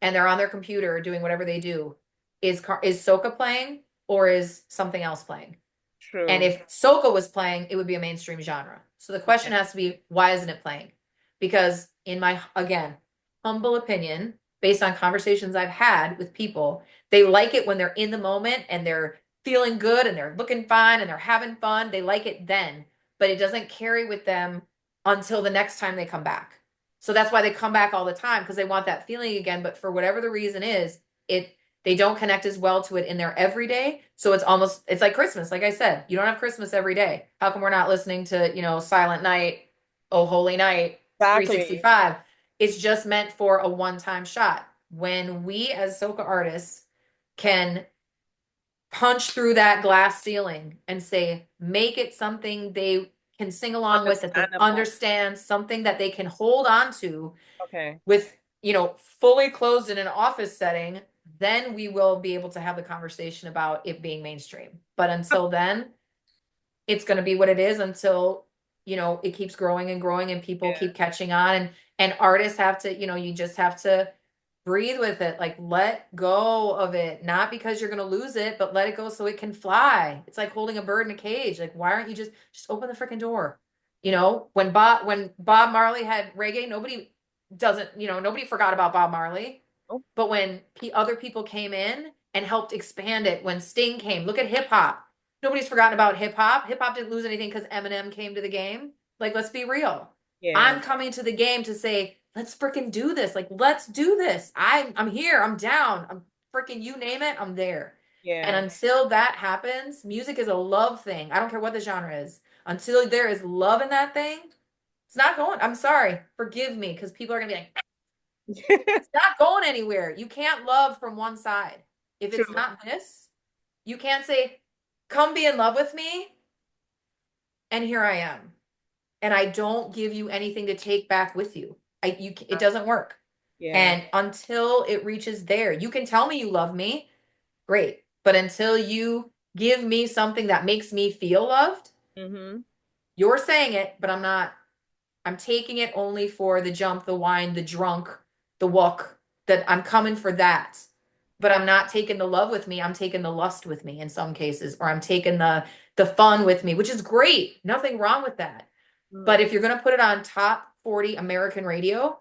and they're on their computer doing whatever they do, is soca playing or is something else playing? True. And if soca was playing, it would be a mainstream genre. So the question has to be, why isn't it playing? Because in my, again, humble opinion, based on conversations I've had with people, they like it when they're in the moment and they're feeling good and they're looking fine and they're having fun. They like it then, but it doesn't carry with them until the next time they come back. So that's why they come back all the time, because they want that feeling again. But for whatever the reason is, they don't connect as well to it in their everyday. So it's like Christmas. Like I said, you don't have Christmas every day. How come we're not listening to, Silent Night, Oh Holy Night, Exactly. 365? It's just meant for a one-time shot. When we as soca artists can punch through that glass ceiling and say, make it something they can sing along with, that they Understandable. understand, something that they can hold on to Okay. with, fully closed in an office setting, then we will be able to have the conversation about it being mainstream. But until then, it's going to be what it is until, it keeps growing and growing and people keep catching on, and artists have to, you just have to breathe with it. Like, let go of it, not because you're going to lose it, but let it go so it can fly. It's like holding a bird in a cage. Like, why aren't you just open the freaking door? When Bob Marley had reggae, nobody forgot about Bob Marley. Oh. But when other people came in and helped expand it, when Sting came, look at hip hop. Nobody's forgotten about hip hop. Hip hop didn't lose anything because Eminem came to the game. Like, let's be real. Yeah. I'm coming to the game to say, let's freaking do this. Like, let's do this. I'm here. I'm down. I'm freaking, you name it, I'm there. Yeah. And until that happens, music is a love thing. I don't care what the genre is. Until there is love in that thing, it's not going. I'm sorry. Forgive me, because people are going to be like, it's not going anywhere. You can't love from one side. If it's True. not this, you can't say, come be in love with me, and here I am. And I don't give you anything to take back with you. It doesn't work. Yeah. And until it reaches there, you can tell me you love me. Great. But until you give me something that makes me feel loved, you're saying it, but I'm not. I'm taking it only for the jump, the wine, the drunk, the walk, that I'm coming for that. But I'm not taking the love with me. I'm taking the lust with me in some cases, or I'm taking the fun with me, which is great. Nothing wrong with that. But if you're going to put it on top 40 American radio,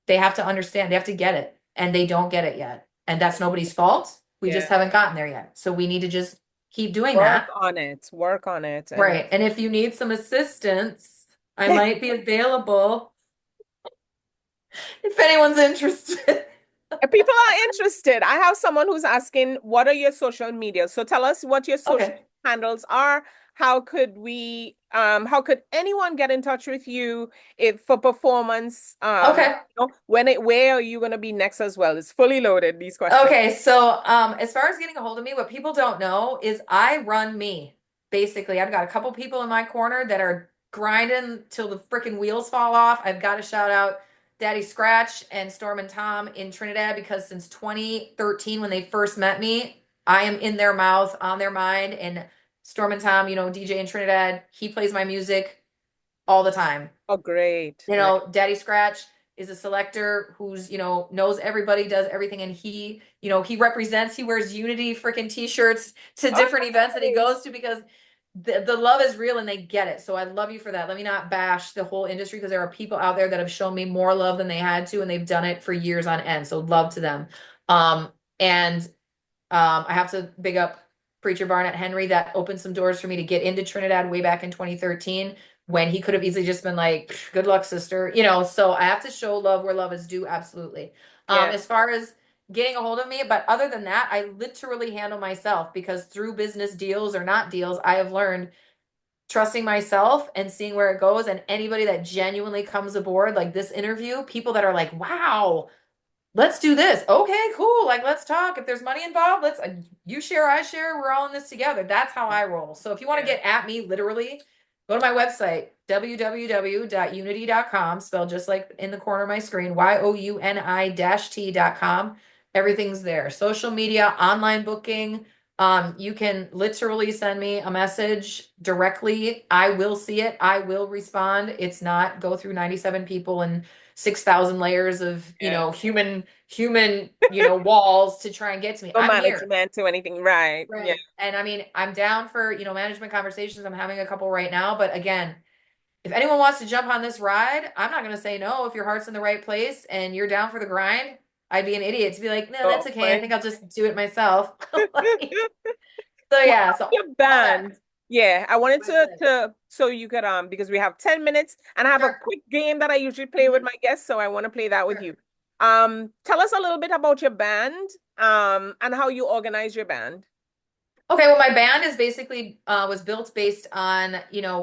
they have to understand, they have to get it, and they don't get it yet. And that's nobody's fault. We just haven't gotten there yet. So we need to just keep doing that. Work on it. Right. And if you need some assistance, I might be available if anyone's interested. People are interested. I have someone who's asking, what are your social media? So tell us what your social handles are. How could anyone get in touch with you for performance? Where are you going to be next as well? It's fully loaded, these questions. Okay, so as far as getting a hold of me, what people don't know is I run me. Basically, I've got a couple people in my corner that are grinding till the freaking wheels fall off. I've got to shout out Daddy Scratch and Storm and Tom in Trinidad, because since 2013, when they first met me, I am in their mouth, on their mind. And Storm and Tom, DJ in Trinidad, he plays my music all the time. Oh, great. Daddy Scratch is a selector who's, knows everybody, does everything. And he represents, he wears Youni-T freaking t-shirts to different events that he goes to, because the love is real and they get it. So I love you for that. Let me not bash the whole industry, because there are people out there that have shown me more love than they had to, and they've done it for years on end. So love to them. I have to big up Preacher Barnett Henry, that opened some doors for me to get into Trinidad way back in 2013, when he could have easily just been like, good luck, sister. So I have to show love where love is due. Absolutely. As far as getting a hold of me, but other than that, I literally handle myself, because through business deals or not deals, I have learned trusting myself and seeing where it goes. And anybody that genuinely comes aboard, like this interview, people that are like, wow, let's do this. Okay, cool. Like, let's talk. If there's money involved, you share, I share, we're all in this together. That's how I roll. So if you want to get at me, literally, go to my website, www.youni-T.com, spelled just like in the corner of my screen, youni-T.com. Everything's there. Social media, online booking. You can literally send me a message directly. I will see it. I will respond. It's not go through 97 people and 6,000 layers of, human, walls to try and get to me. No I'm management to anything. Right. And I mean, I'm down for, management conversations. I'm having a couple right now, but again, if anyone wants to jump on this ride, I'm not gonna say no. If your heart's in the right place and you're down for the grind, I'd be an idiot to be like, no, that's Oh, okay. I my. think I'll just do it myself. Like, so What yeah, about so your all that. band? Yeah, I wanted What is it? to so you could because we have 10 minutes and I have a Sure. quick game that I usually play with Mhm. my guests, so I want to play that with Sure. you. Tell us a little bit about your band, and how you organize your band. Okay, well, my band is basically was built based on,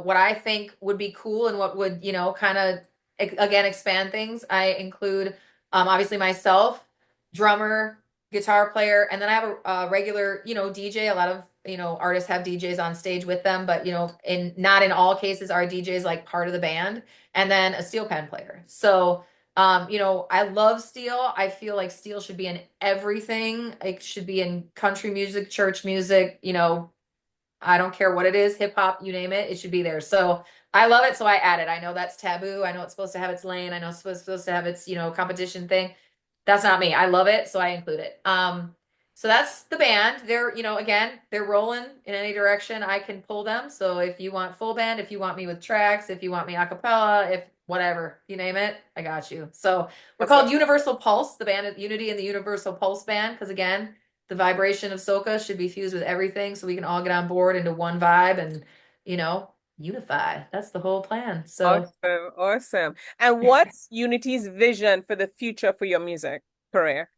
what I think would be cool and what would, kind of again expand things. I include obviously myself, drummer, guitar player, and then I have a regular, DJ. A lot of, artists have DJs on stage with them, but in not in all cases are DJs like part of the band, and then a steel pen player. So I love steel. I feel like steel should be in everything. It should be in country music, church music, I don't care what it is, hip hop, you name it, it should be there. So I love it. So I add it. I know that's taboo. I know it's supposed to have its lane. I know it's supposed to have its, competition thing. That's not me. I love it. So I include it. So that's the band. They're, again, they're rolling in any direction I can pull them. So if you want full band, if you want me with tracks, if you want me a cappella, if whatever, you name it, I got you. So we're Okay. called Youniversel Pulse, the band of Unity and the Youniversel Pulse Band, because again, the vibration of soca should be fused with everything so we can all get on board into one vibe and, unify. That's the whole plan. So, Awesome, awesome. And what's Unity's vision for the future for your music career?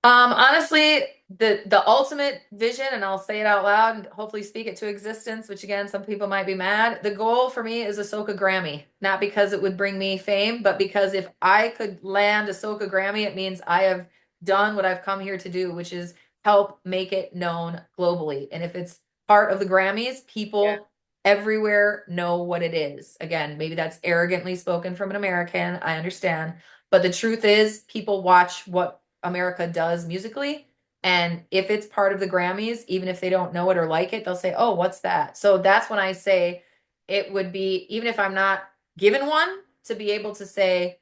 honestly, the ultimate vision, and I'll say it out loud and hopefully speak it to existence, which again, some people might be mad. The goal for me is a soca Grammy, not because it would bring me fame, but because if I could land a soca Grammy, it means I have done what I've come here to do, which is help make it known globally. And if it's part of the Grammys, Yeah, people everywhere know what it is. Again, maybe that's arrogantly spoken from an American. I understand. But the truth is, people watch what America does musically. And if it's part of the Grammys, even if they don't know it or like it, they'll say, oh, what's that? So that's when I say it would be, even if I'm not given one, to be able to say,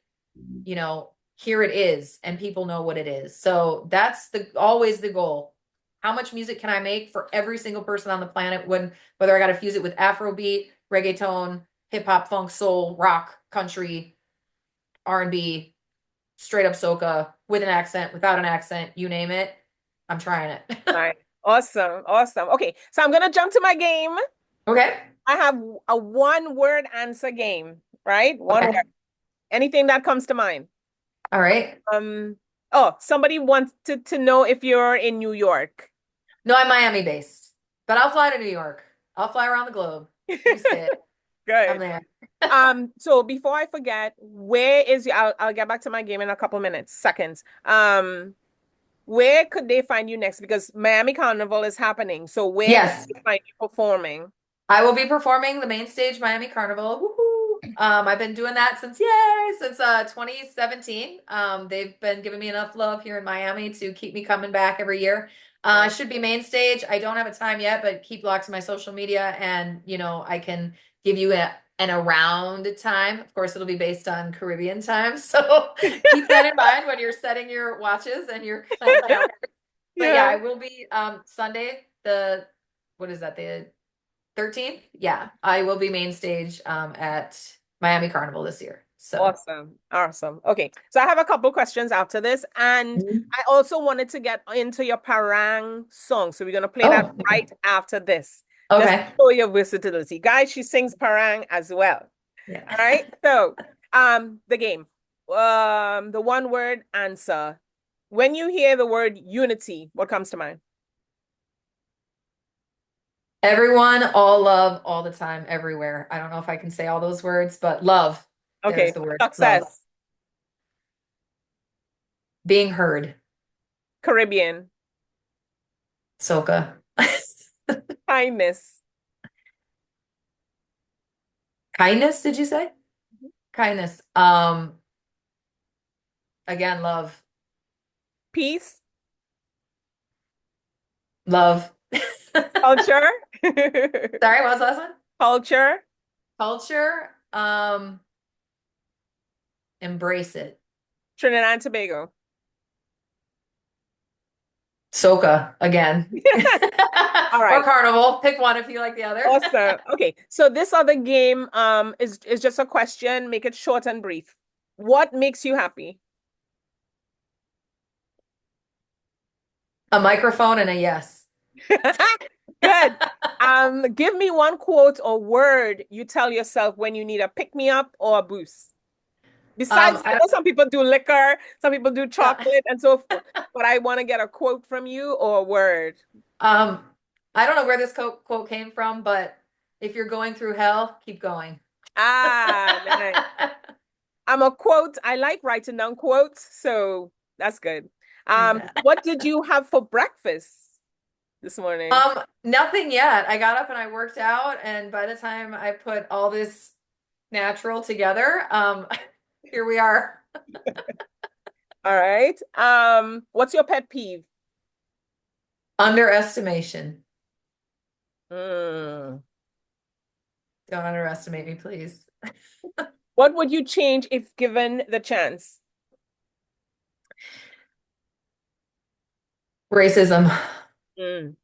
here it is, and people know what it is. So that's always the goal. How much music can I make for every single person on the planet whether I got to fuse it with Afrobeat, reggaeton, hip hop, funk, soul, rock, country, R&B, straight up soca, with an accent, without an accent, you name it. I'm trying it. nice. Awesome, awesome. Okay, so I'm gonna jump to my game. Okay. I have a one word answer game, right? One word. Okay. Anything that comes to mind. All right. Oh, somebody wants to know if you're in New York. No, I'm Miami based, but I'll fly to New York. I'll fly around the globe. You say it. I'm Good. there. So before I forget, where is I'll get back to my game in a couple minutes, seconds. Where could they find you next? Because Miami Carnival is happening. So where could Yes. they find you performing? I will be performing the main stage Miami Carnival. Woohoo! I've been doing that since 2017. They've been giving me enough love here in Miami to keep me coming back every year. I should be main stage. I don't have a time yet, but keep locked to my social media, and I can give you an around time. Of course, it'll be based on Caribbean time, so keep that in mind when you're setting your watches and your calendar. But yeah, Yeah. I will be Sunday. What is that? The 13th? Yeah, I will be main stage at Miami Carnival this year. So Awesome. Awesome. Okay. So I have a couple questions after this. And Mhm. I also wanted to get into your Parang song. So we're going to play that Oh, right after this. Just to okay. show your versatility. Guys, she sings Parang as well. Yeah. All right. So the game. The one word answer. When you hear the word unity, what comes to mind? Everyone, all love, all the time, everywhere. I don't know if I can say all those words, but love. There's Okay. the word love. Success. Being heard. Caribbean. Soca. Kindness. Kindness, did you say? Kindness. Again, love. Peace. Love. Culture. Sorry, what was the last one? Culture. Culture. Embrace it. Trinidad and Tobago. Soca again. All Or right. carnival. Pick one if you like the other. Awesome. Okay. So this other game is just a question. Make it short and brief. What makes you happy? A microphone and a yes. Good. Give me one quote or word you tell yourself when you need a pick me up or a boost. Besides, I know some people do liquor, some people do chocolate and so forth, but I want to get a quote from you or a word. I don't know where this quote came from, but if you're going through hell, keep going. Ah, nice. I'm a quote. I like writing down quotes, so that's good. What did you have for breakfast this morning? Nothing yet. I got up and I worked out, and by the time I put all this natural together, here we are. All right. What's your pet peeve? Underestimation. Mm. Don't underestimate me, please. What would you change if given the chance? Racism. Mm.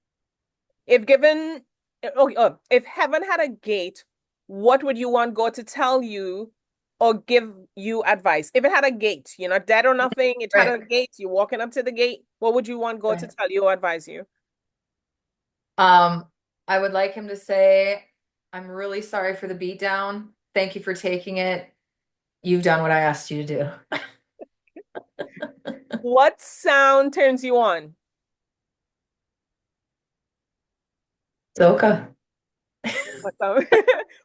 If given, if heaven had a gate, what would you want God to tell you or give you advice? If it had a gate, you're not dead or nothing, it had a Right. gate, you're walking up to the gate, what would you want God to Right. tell you or advise you? I would like him to say, I'm really sorry for the beatdown. Thank you for taking it. You've done what I asked you to do. What sound turns you on? Soca. What sound-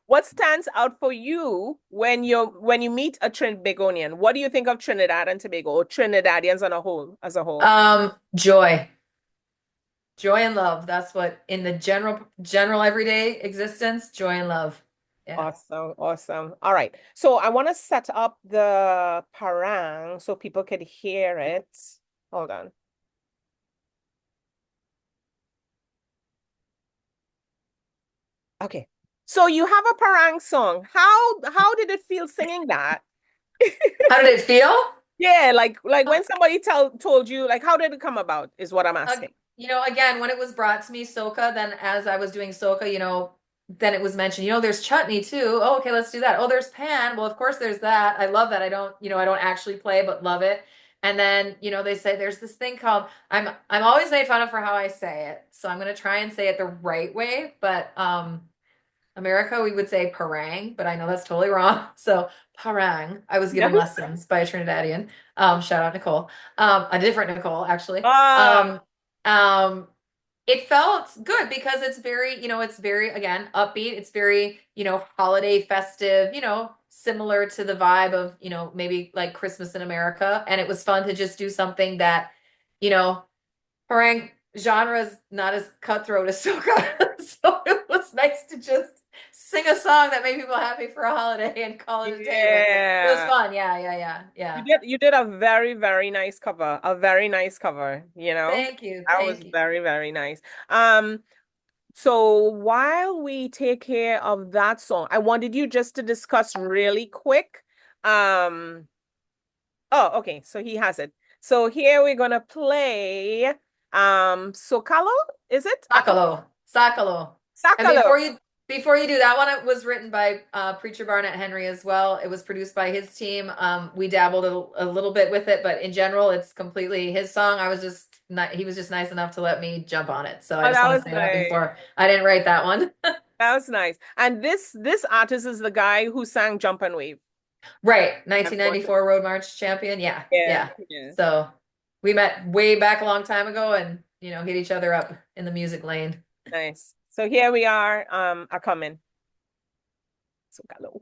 What stands out for you when you meet a Trinbagonian? What do you think of Trinidad and Tobago or Trinidadians on a whole as a whole? Joy. Joy and love. That's what in the general everyday existence, joy and love. Yeah. Awesome, awesome. All right. So I want to set up the parang so people could hear it. Hold on. Okay. So you have a parang song. How did it feel singing that? How did it feel? Yeah, like when somebody told you, like how did it come about is what I'm asking. Again, when it was brought to me, soca, then as I was doing soca, then it was mentioned, there's chutney too. Oh, okay, let's do that. Oh, there's pan. Well, of course there's that. I love that. I don't actually play, but love it. And then, they say there's this thing called, I'm always made fun of for how I say it. So I'm going to try and say it the right way, but, America, we would say parang, but I know that's totally wrong. So parang, I was given lessons by a Trinidadian. Shout out Nicole. A different Nicole, actually. Ah, It felt good because it's very, again, upbeat. It's very, holiday festive, similar to the vibe of, maybe like Christmas in America. And it was fun to just do something that, you know, parang genre is not as cutthroat as soca. So it was nice to just sing a song that made people happy for a holiday and call it a day with it. It was yeah. fun. Yeah. You did a very, very nice cover. A very nice cover, Thank you. That was Thank you. very, very nice. So while we take care of that song, I wanted you just to discuss really quick. Oh, okay, so he has it. So here we're gonna play Socalo, is it? Sakalo. And Sacalo. before you do that one, it was written by Preacher Barnett Henry as well. It was produced by his team. We dabbled a little bit with it, but in general, it's completely his song. He was just nice enough to let me jump on it. So I Oh, just that want was to say that nice. before I didn't write that one. That was nice. And this artist is the guy who sang Jump and Wave. Right. 1994 Road March champion. Yeah. Yeah, Yeah. yeah. So we met way back a long time ago and, hit each other up in the music lane. Nice. So here we are coming. Socalo.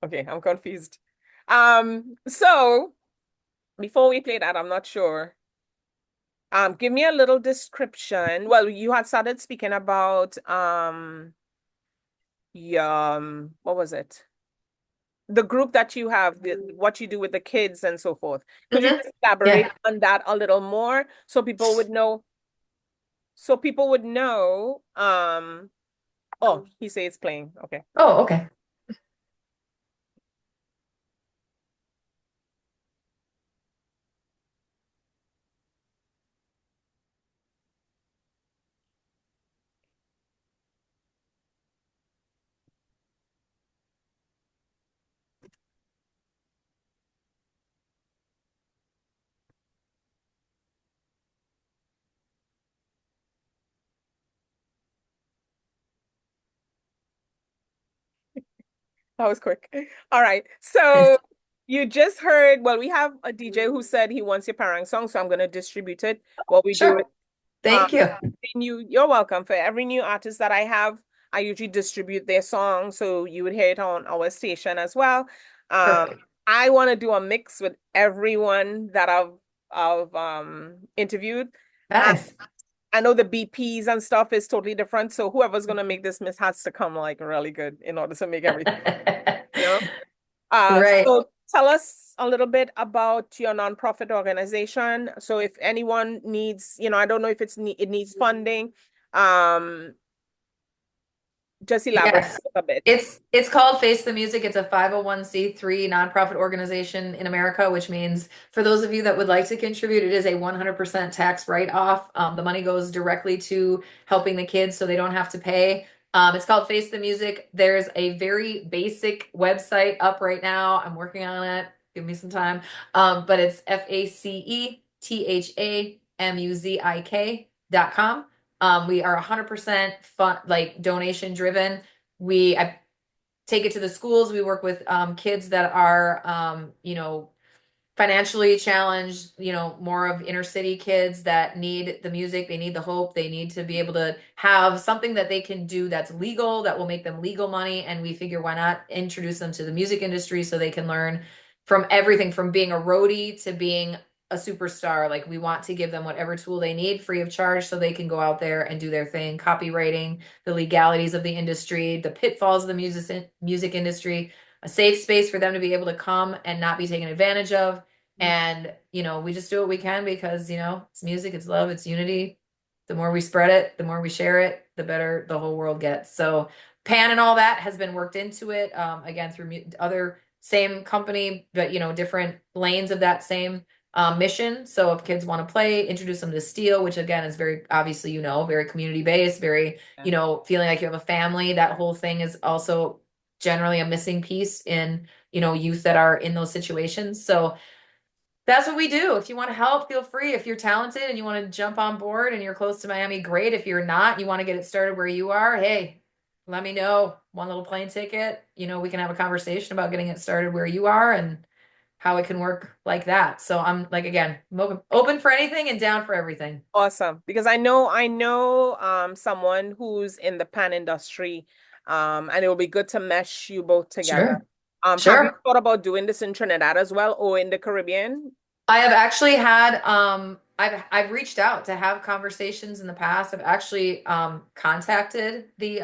Okay, I'm confused. So before we play that, I'm not sure. Give me a little description. Well, you had started speaking about what was it? The group that you have, what you do with the kids and so forth. Could you Mhm. just elaborate Yeah. on that a little more so people would know? So people would know. Oh, he says it's playing. Okay. Oh, okay. That was quick. All right. So you just heard, well, we have a DJ who said he wants your parang song, so I'm going to distribute it. What we do is, Sure. Thank you. you're welcome. For every new artist that I have, I usually distribute their song, so you would hear it on our station as well. Perfect. I want to do a mix with everyone that I've interviewed. And Nice. I know the BPs and stuff is totally different, so whoever's gonna make this mix has to come like really good in order to make everything, you know? Right. So tell us a little bit about your nonprofit organization. So if anyone needs, I don't know if it needs funding, um, just elaborate Yes. a bit. It's called Face the Music. It's a 501(c)(3) nonprofit organization in America, which means for those of you that would like to contribute, it is a 100% tax write-off. The money goes directly to helping the kids so they don't have to pay. It's called Face the Music. There's a very basic website up right now. I'm working on it. Give me some time. But it's FACETHAMUZIK.com. We are 100% fun, like donation driven. I take it to the schools. We work with kids that are, financially challenged, more of inner city kids that need the music, they need the hope, they need to be able to have something that they can do that's legal, that will make them legal money. And we figure why not introduce them to the music industry so they can learn from everything from being a roadie to being a superstar. Like we want to give them whatever tool they need free of charge so they can go out there and do their thing, copywriting, the legalities of the industry, the pitfalls of the music industry, a safe space for them to be able to come and not be taken advantage of. And, we just do what we can because, it's music, it's love, it's unity. The more we spread it, the more we share it, the better the whole world gets. So Pan and all that has been worked into it, again, through other same company, but, different lanes of that same mission. So if kids want to play, introduce them to steel, which again is very obviously, very community based, very, feeling like you have a family. That whole thing is also generally a missing piece in, youth that are in those situations. So that's what we do. If you want to help, feel free. If you're talented and you want to jump on board and you're close to Miami, great. If you're not, you want to get it started where you are, hey, let me know. One little plane ticket. We can have a conversation about getting it started where you are and how it can work like that. So I'm like, again, I'm open for anything and down for everything. Awesome. Because I know someone who's in the pan industry, and it will be good to mesh you both together. Sure. Have you Sure. thought about doing this in Trinidad as well or in the Caribbean? I have actually had I've reached out to have conversations in the past. I've actually contacted the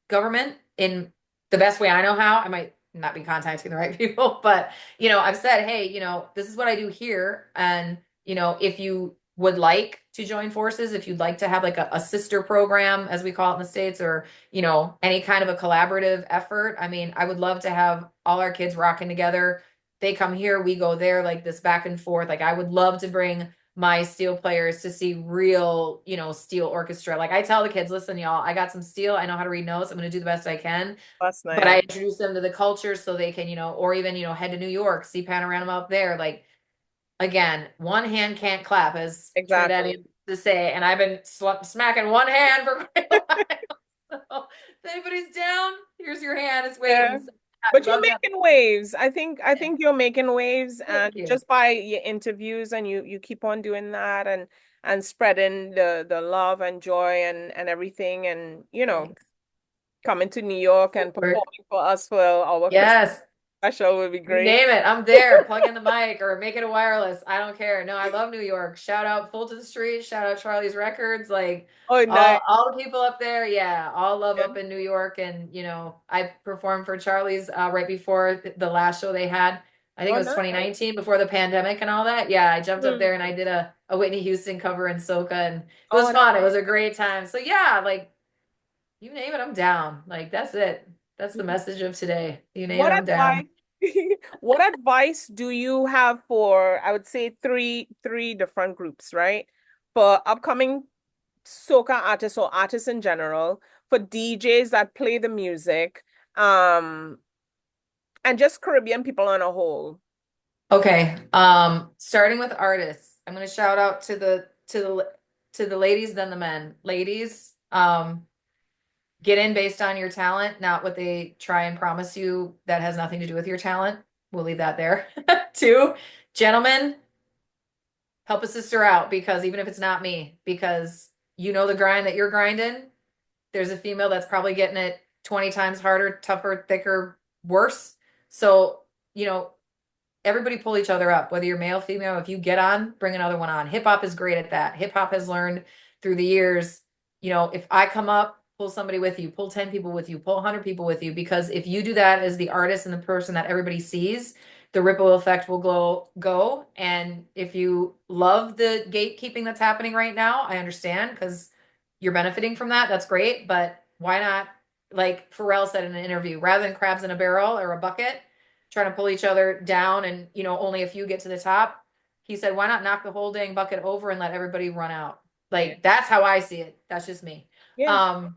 government in the best way I know how. I might not be contacting the right people, but I've said, hey, this is what I do here. And if you would like to join forces, if you'd like to have like a sister program, as we call it in the States, or any kind of a collaborative effort. I mean, I would love to have all our kids rocking together. They come here, we go there, like this back and forth. Like I would love to bring my steel players to see real, steel orchestra. Like I tell the kids, listen, y'all, I got some steel. I know how to read notes. I'm going to do the best I can. That's But I nice. introduce them to the culture so they can, or even, head to New York, see Panorama up there. Like again, one hand can't clap, as Exactly. Trinidadians to say. And I've been smacking one hand for quite a while. So if anybody's down, here's your hand. It's Yeah. waiting. So, But I'd you're love to have. making waves. I think you're making waves, and Thank you. just by your interviews, and you keep on doing that, and spreading the love and joy and everything, and Thanks. coming to New York and Word. performing for us for our Christmas Yes. Special would be You great. name it, I'm there. Plug in the mic or make it a wireless. I don't care. No, I love New York. Shout out Fulton Street. Shout out Charlie's Records. Like Oh, nice. all the people up there. Yeah, all love Yeah. up in New York. And I performed for Charlie's right before the last show they had. I think Oh, it was nice. 2019 before the pandemic and all that. Yeah, I jumped up Mm. there and I did a Whitney Houston cover in soca, and it was Oh, fun. It was a great time. So yeah, like you name it, I'm down. Like that's it. That's the message of today. You name it, what I'm down. advice what advice do you have for, I would say, three different groups, right? For upcoming soca artists or artists in general, for DJs that play the music, um, and just Caribbean people on a whole. Okay. Starting with artists, I'm gonna shout out to the ladies, then the men. Ladies, get in based on your talent, not what they try and promise you that has nothing to do with your talent. We'll leave that there. Two, gentlemen, help a sister out, because even if it's not me, because you know the grind that you're grinding, there's a female that's probably getting it 20 times harder, tougher, thicker, worse. So, everybody pull each other up, whether you're male, female. If you get on, bring another one on. Hip hop is great at that. Hip hop has learned through the years, if I come up, pull somebody with you, pull 10 people with you, pull 100 people with you, because if you do that as the artist and the person that everybody sees, the ripple effect will go. And if you love the gatekeeping that's happening right now, I understand, because you're benefiting from that. That's great. But why not, like Pharrell said in an interview, rather than crabs in a barrel or a bucket, trying to pull each other down and only a few get to the top, he said, why not knock the whole dang bucket over and let everybody run out? Like that's how I see it. That's just me. Yeah.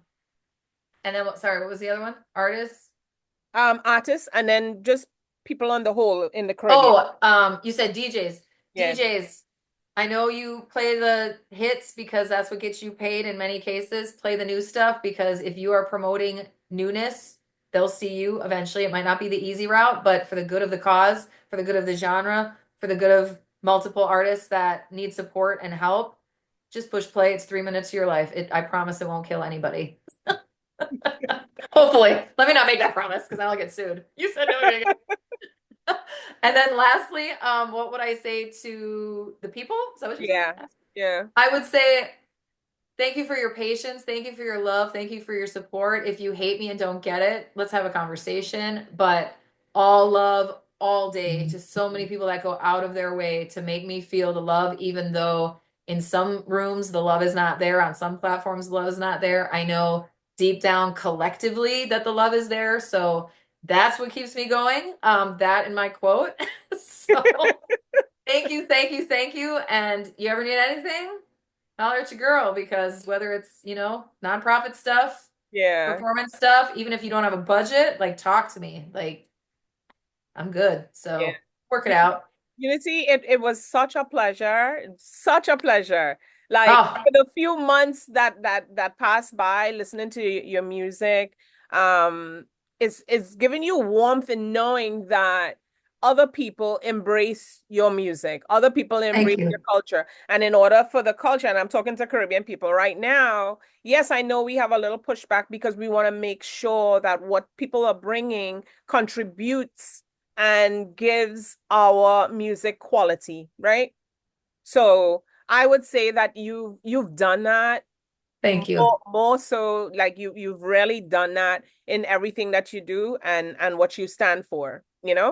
And then what was the other one? Artists? Artists, and then just people on the whole in the Caribbean. You said DJs. Yeah. DJs. I know you play the hits because that's what gets you paid in many cases. Play the new stuff, because if you are promoting newness, they'll see you eventually. It might not be the easy route, but for the good of the cause, for the good of the genre, for the good of multiple artists that need support and help, just push play. It's 3 minutes of your life. I promise it won't kill anybody. Hopefully. Let me not make that promise, because I'll get sued. You said no. And then lastly, what would I say to the people? Is that what you're saying? Yeah. I would say thank you for your patience. Thank you for your love. Thank you for your support. If you hate me and don't get it, let's have a conversation. But all love all day to so many people that go out of their way to make me feel the love, even though in some rooms the love is not there. On some platforms, the love is not there. I know deep down collectively that the love is there. So that's what keeps me going. That in my quote. So thank you, thank you, thank you. And you ever need anything, holler at your girl, because whether it's, nonprofit stuff, performance stuff, even if you don't have a budget, like talk to me. Like I'm good. So work it out. Youni-T, it was such a pleasure. Such a pleasure. Like for the few months that passed by listening to your music, it's giving you warmth in knowing that other people embrace your music, other people embrace your culture. And in order for the culture, and I'm talking to Caribbean people right now, yes, I know we have a little pushback because we want to make sure that what people are bringing contributes and gives our music quality, right? So I would say that you've done that. Thank you. More so, like you've really done that in everything that you do and what you stand for,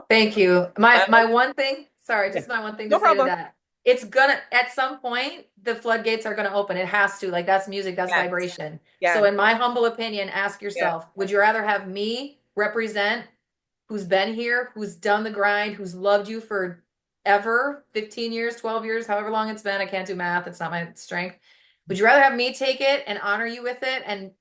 Thank you. My one thing, sorry, just my one thing to say to that. It's gonna, at some point, the floodgates are gonna open. It has to. Like that's music, that's vibration. So in my humble opinion, ask yourself, would you rather have me represent who's been here, who's done the grind, who's loved you for ever, 15 years, 12 years, however long it's been? I can't do math. It's not my strength. Would you rather have me take it and honor you with it and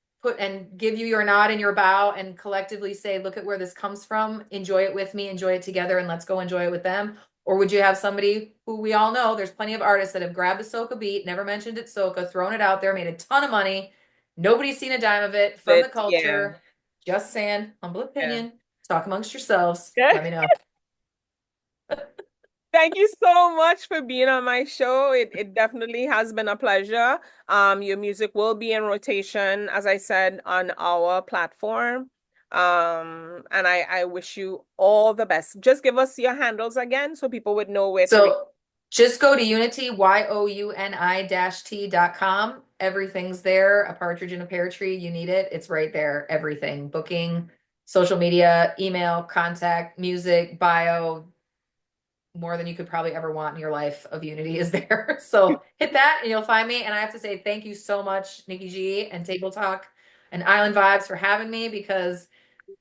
give you your nod and your bow and collectively say, look at where this comes from, enjoy it with me, enjoy it together, and let's go enjoy it with them? Or would you have somebody who we all know, there's plenty of artists that have grabbed a soca beat, never mentioned it's soca, thrown it out there, made a ton of money, nobody's seen a dime of it from the culture. Just saying, humble opinion. Talk amongst yourselves. Let me know. Thank you so much for being on my show. It definitely has been a pleasure. Your music will be in rotation, as I said, on our platform. And I wish you all the best. Just give us your handles again so people would know where to reach. So just go to Youni-T, Youni.com. Everything's there. A partridge in a pear tree. You need it. It's right there. Everything. Booking, social media, email, contact, music, bio. More than you could probably ever want in your life of Youni-T is there. So hit that and you'll find me. And I have to say thank you so much, Nikki G and Table Talk and Island Vibes for having me, because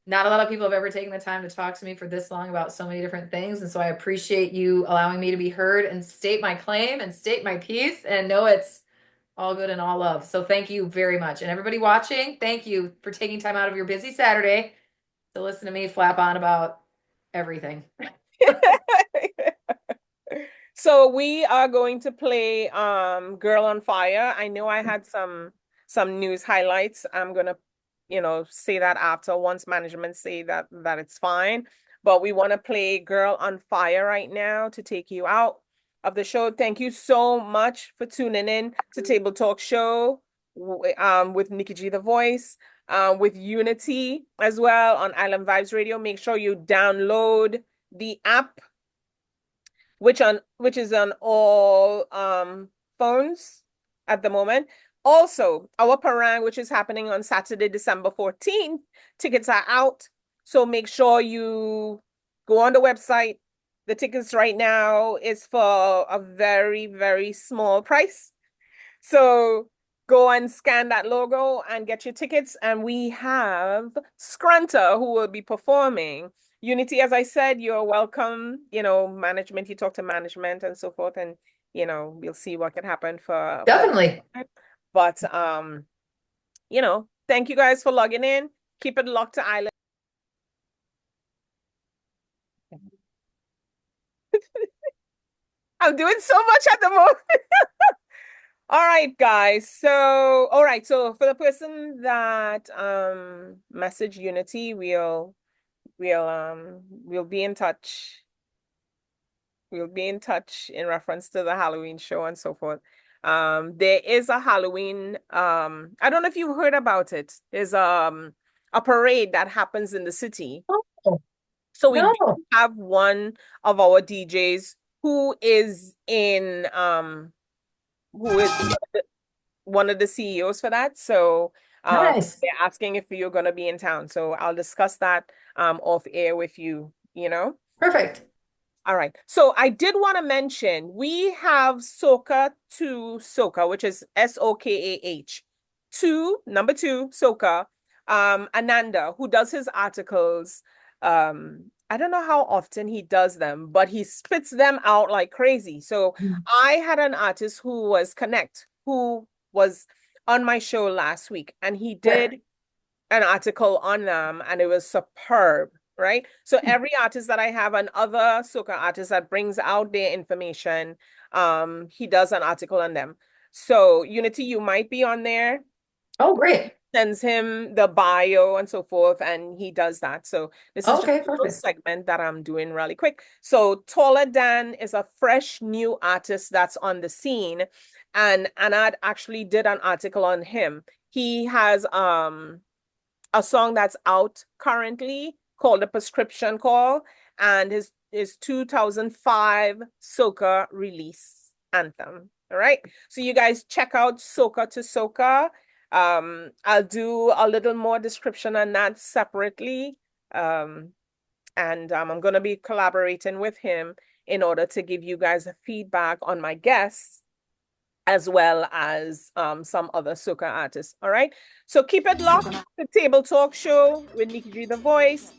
not a lot of people have ever taken the time to talk to me for this long about so many different things. And so I appreciate you allowing me to be heard and state my claim and state my piece and know it's all good and all love. So thank you very much. And everybody watching, thank you for taking time out of your busy Saturday to listen to me flap on about everything. So we are going to play Girl on Fire. I know I had some news highlights. I'm gonna, say that after, once management say that it's fine. But we want to play Girl on Fire right now to take you out of the show. Thank you so much for tuning in to Table Talk Show with Nikki G the Voice, with Youni-T as well on Island Vibes Radio. Make sure you download the app, which is on all phones at the moment. Also, our parang, which is happening on Saturday, December 14th, tickets are out. So make sure you go on the website. The tickets right now is for a very, very small price. So go and scan that logo and get your tickets. And we have Scrunter, who will be performing. Youni-T, as I said, you're welcome. Management, you talk to management and so forth, and we'll see what can happen for Definitely. But thank you guys for logging in. Keep it locked to Island. I'm doing so much at the moment. All right, guys. So for the person that messaged Youni-T, we'll be in touch. We'll be in touch in reference to the Halloween show and so forth. There is a Halloween, I don't know if you've heard about it. There's a parade that happens in the city. Oh, so we do have one of our DJs who is one of the CEOs for that. So nice. They're asking if you're going to be in town. So I'll discuss that off air with you, Perfect. All right. So I did want to mention we have Soca to Soca, which is SOKAH. Number 2, Soca. Ananda, who does his articles. I don't know how often he does them, but he spits them out like crazy. So I had an artist who was Connect, who was on my show last week, and he did an article on them, and it was superb. Right. So every artist that I have and other soca artists that brings out their information, he does an article on them. So Youni-T, you might be on there. Oh, great. Sends him the bio and so forth, and he does that. So this is just a little segment that I'm doing really quick. So Taller Dan is a fresh new artist that's on the scene, and Anad actually did an article on him. He has a song that's out currently called The Prescription Call, and his 2005 soca release anthem. All right. So you guys check out Soca to Soca. I'll do a little more description on that separately. And I'm going to be collaborating with him in order to give you guys a feedback on my guests, as well as some other soca artists. All right. So keep it locked. The Table Talk Show with Nikki G the Voice.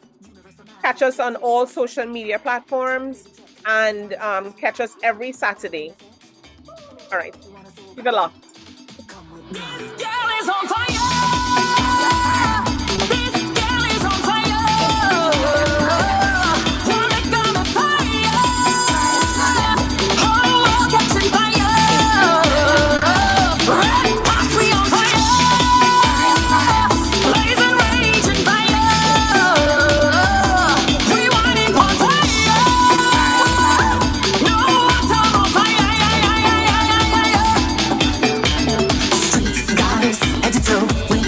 Catch us on all social media platforms, and catch us every Saturday. All right. Keep it locked. This girl is on fire. This girl is on fire. Wanna come on fire. Whole world catching fire. Red hot, we on fire. Blazing rage and fire. We wanting on fire. No water on fire. Street goddess, head to toe. We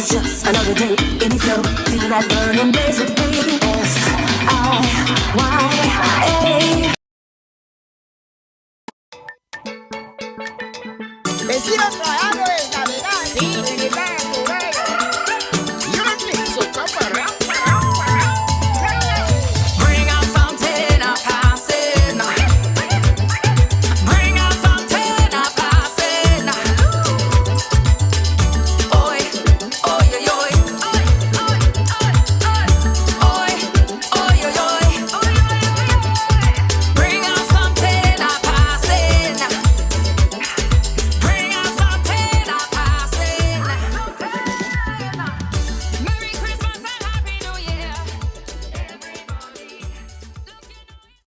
It's just another day in the flow. Feel that burning blaze with me. S-I-Y-A. Vecinos trabajando en Navidad. Sí, Trinidad.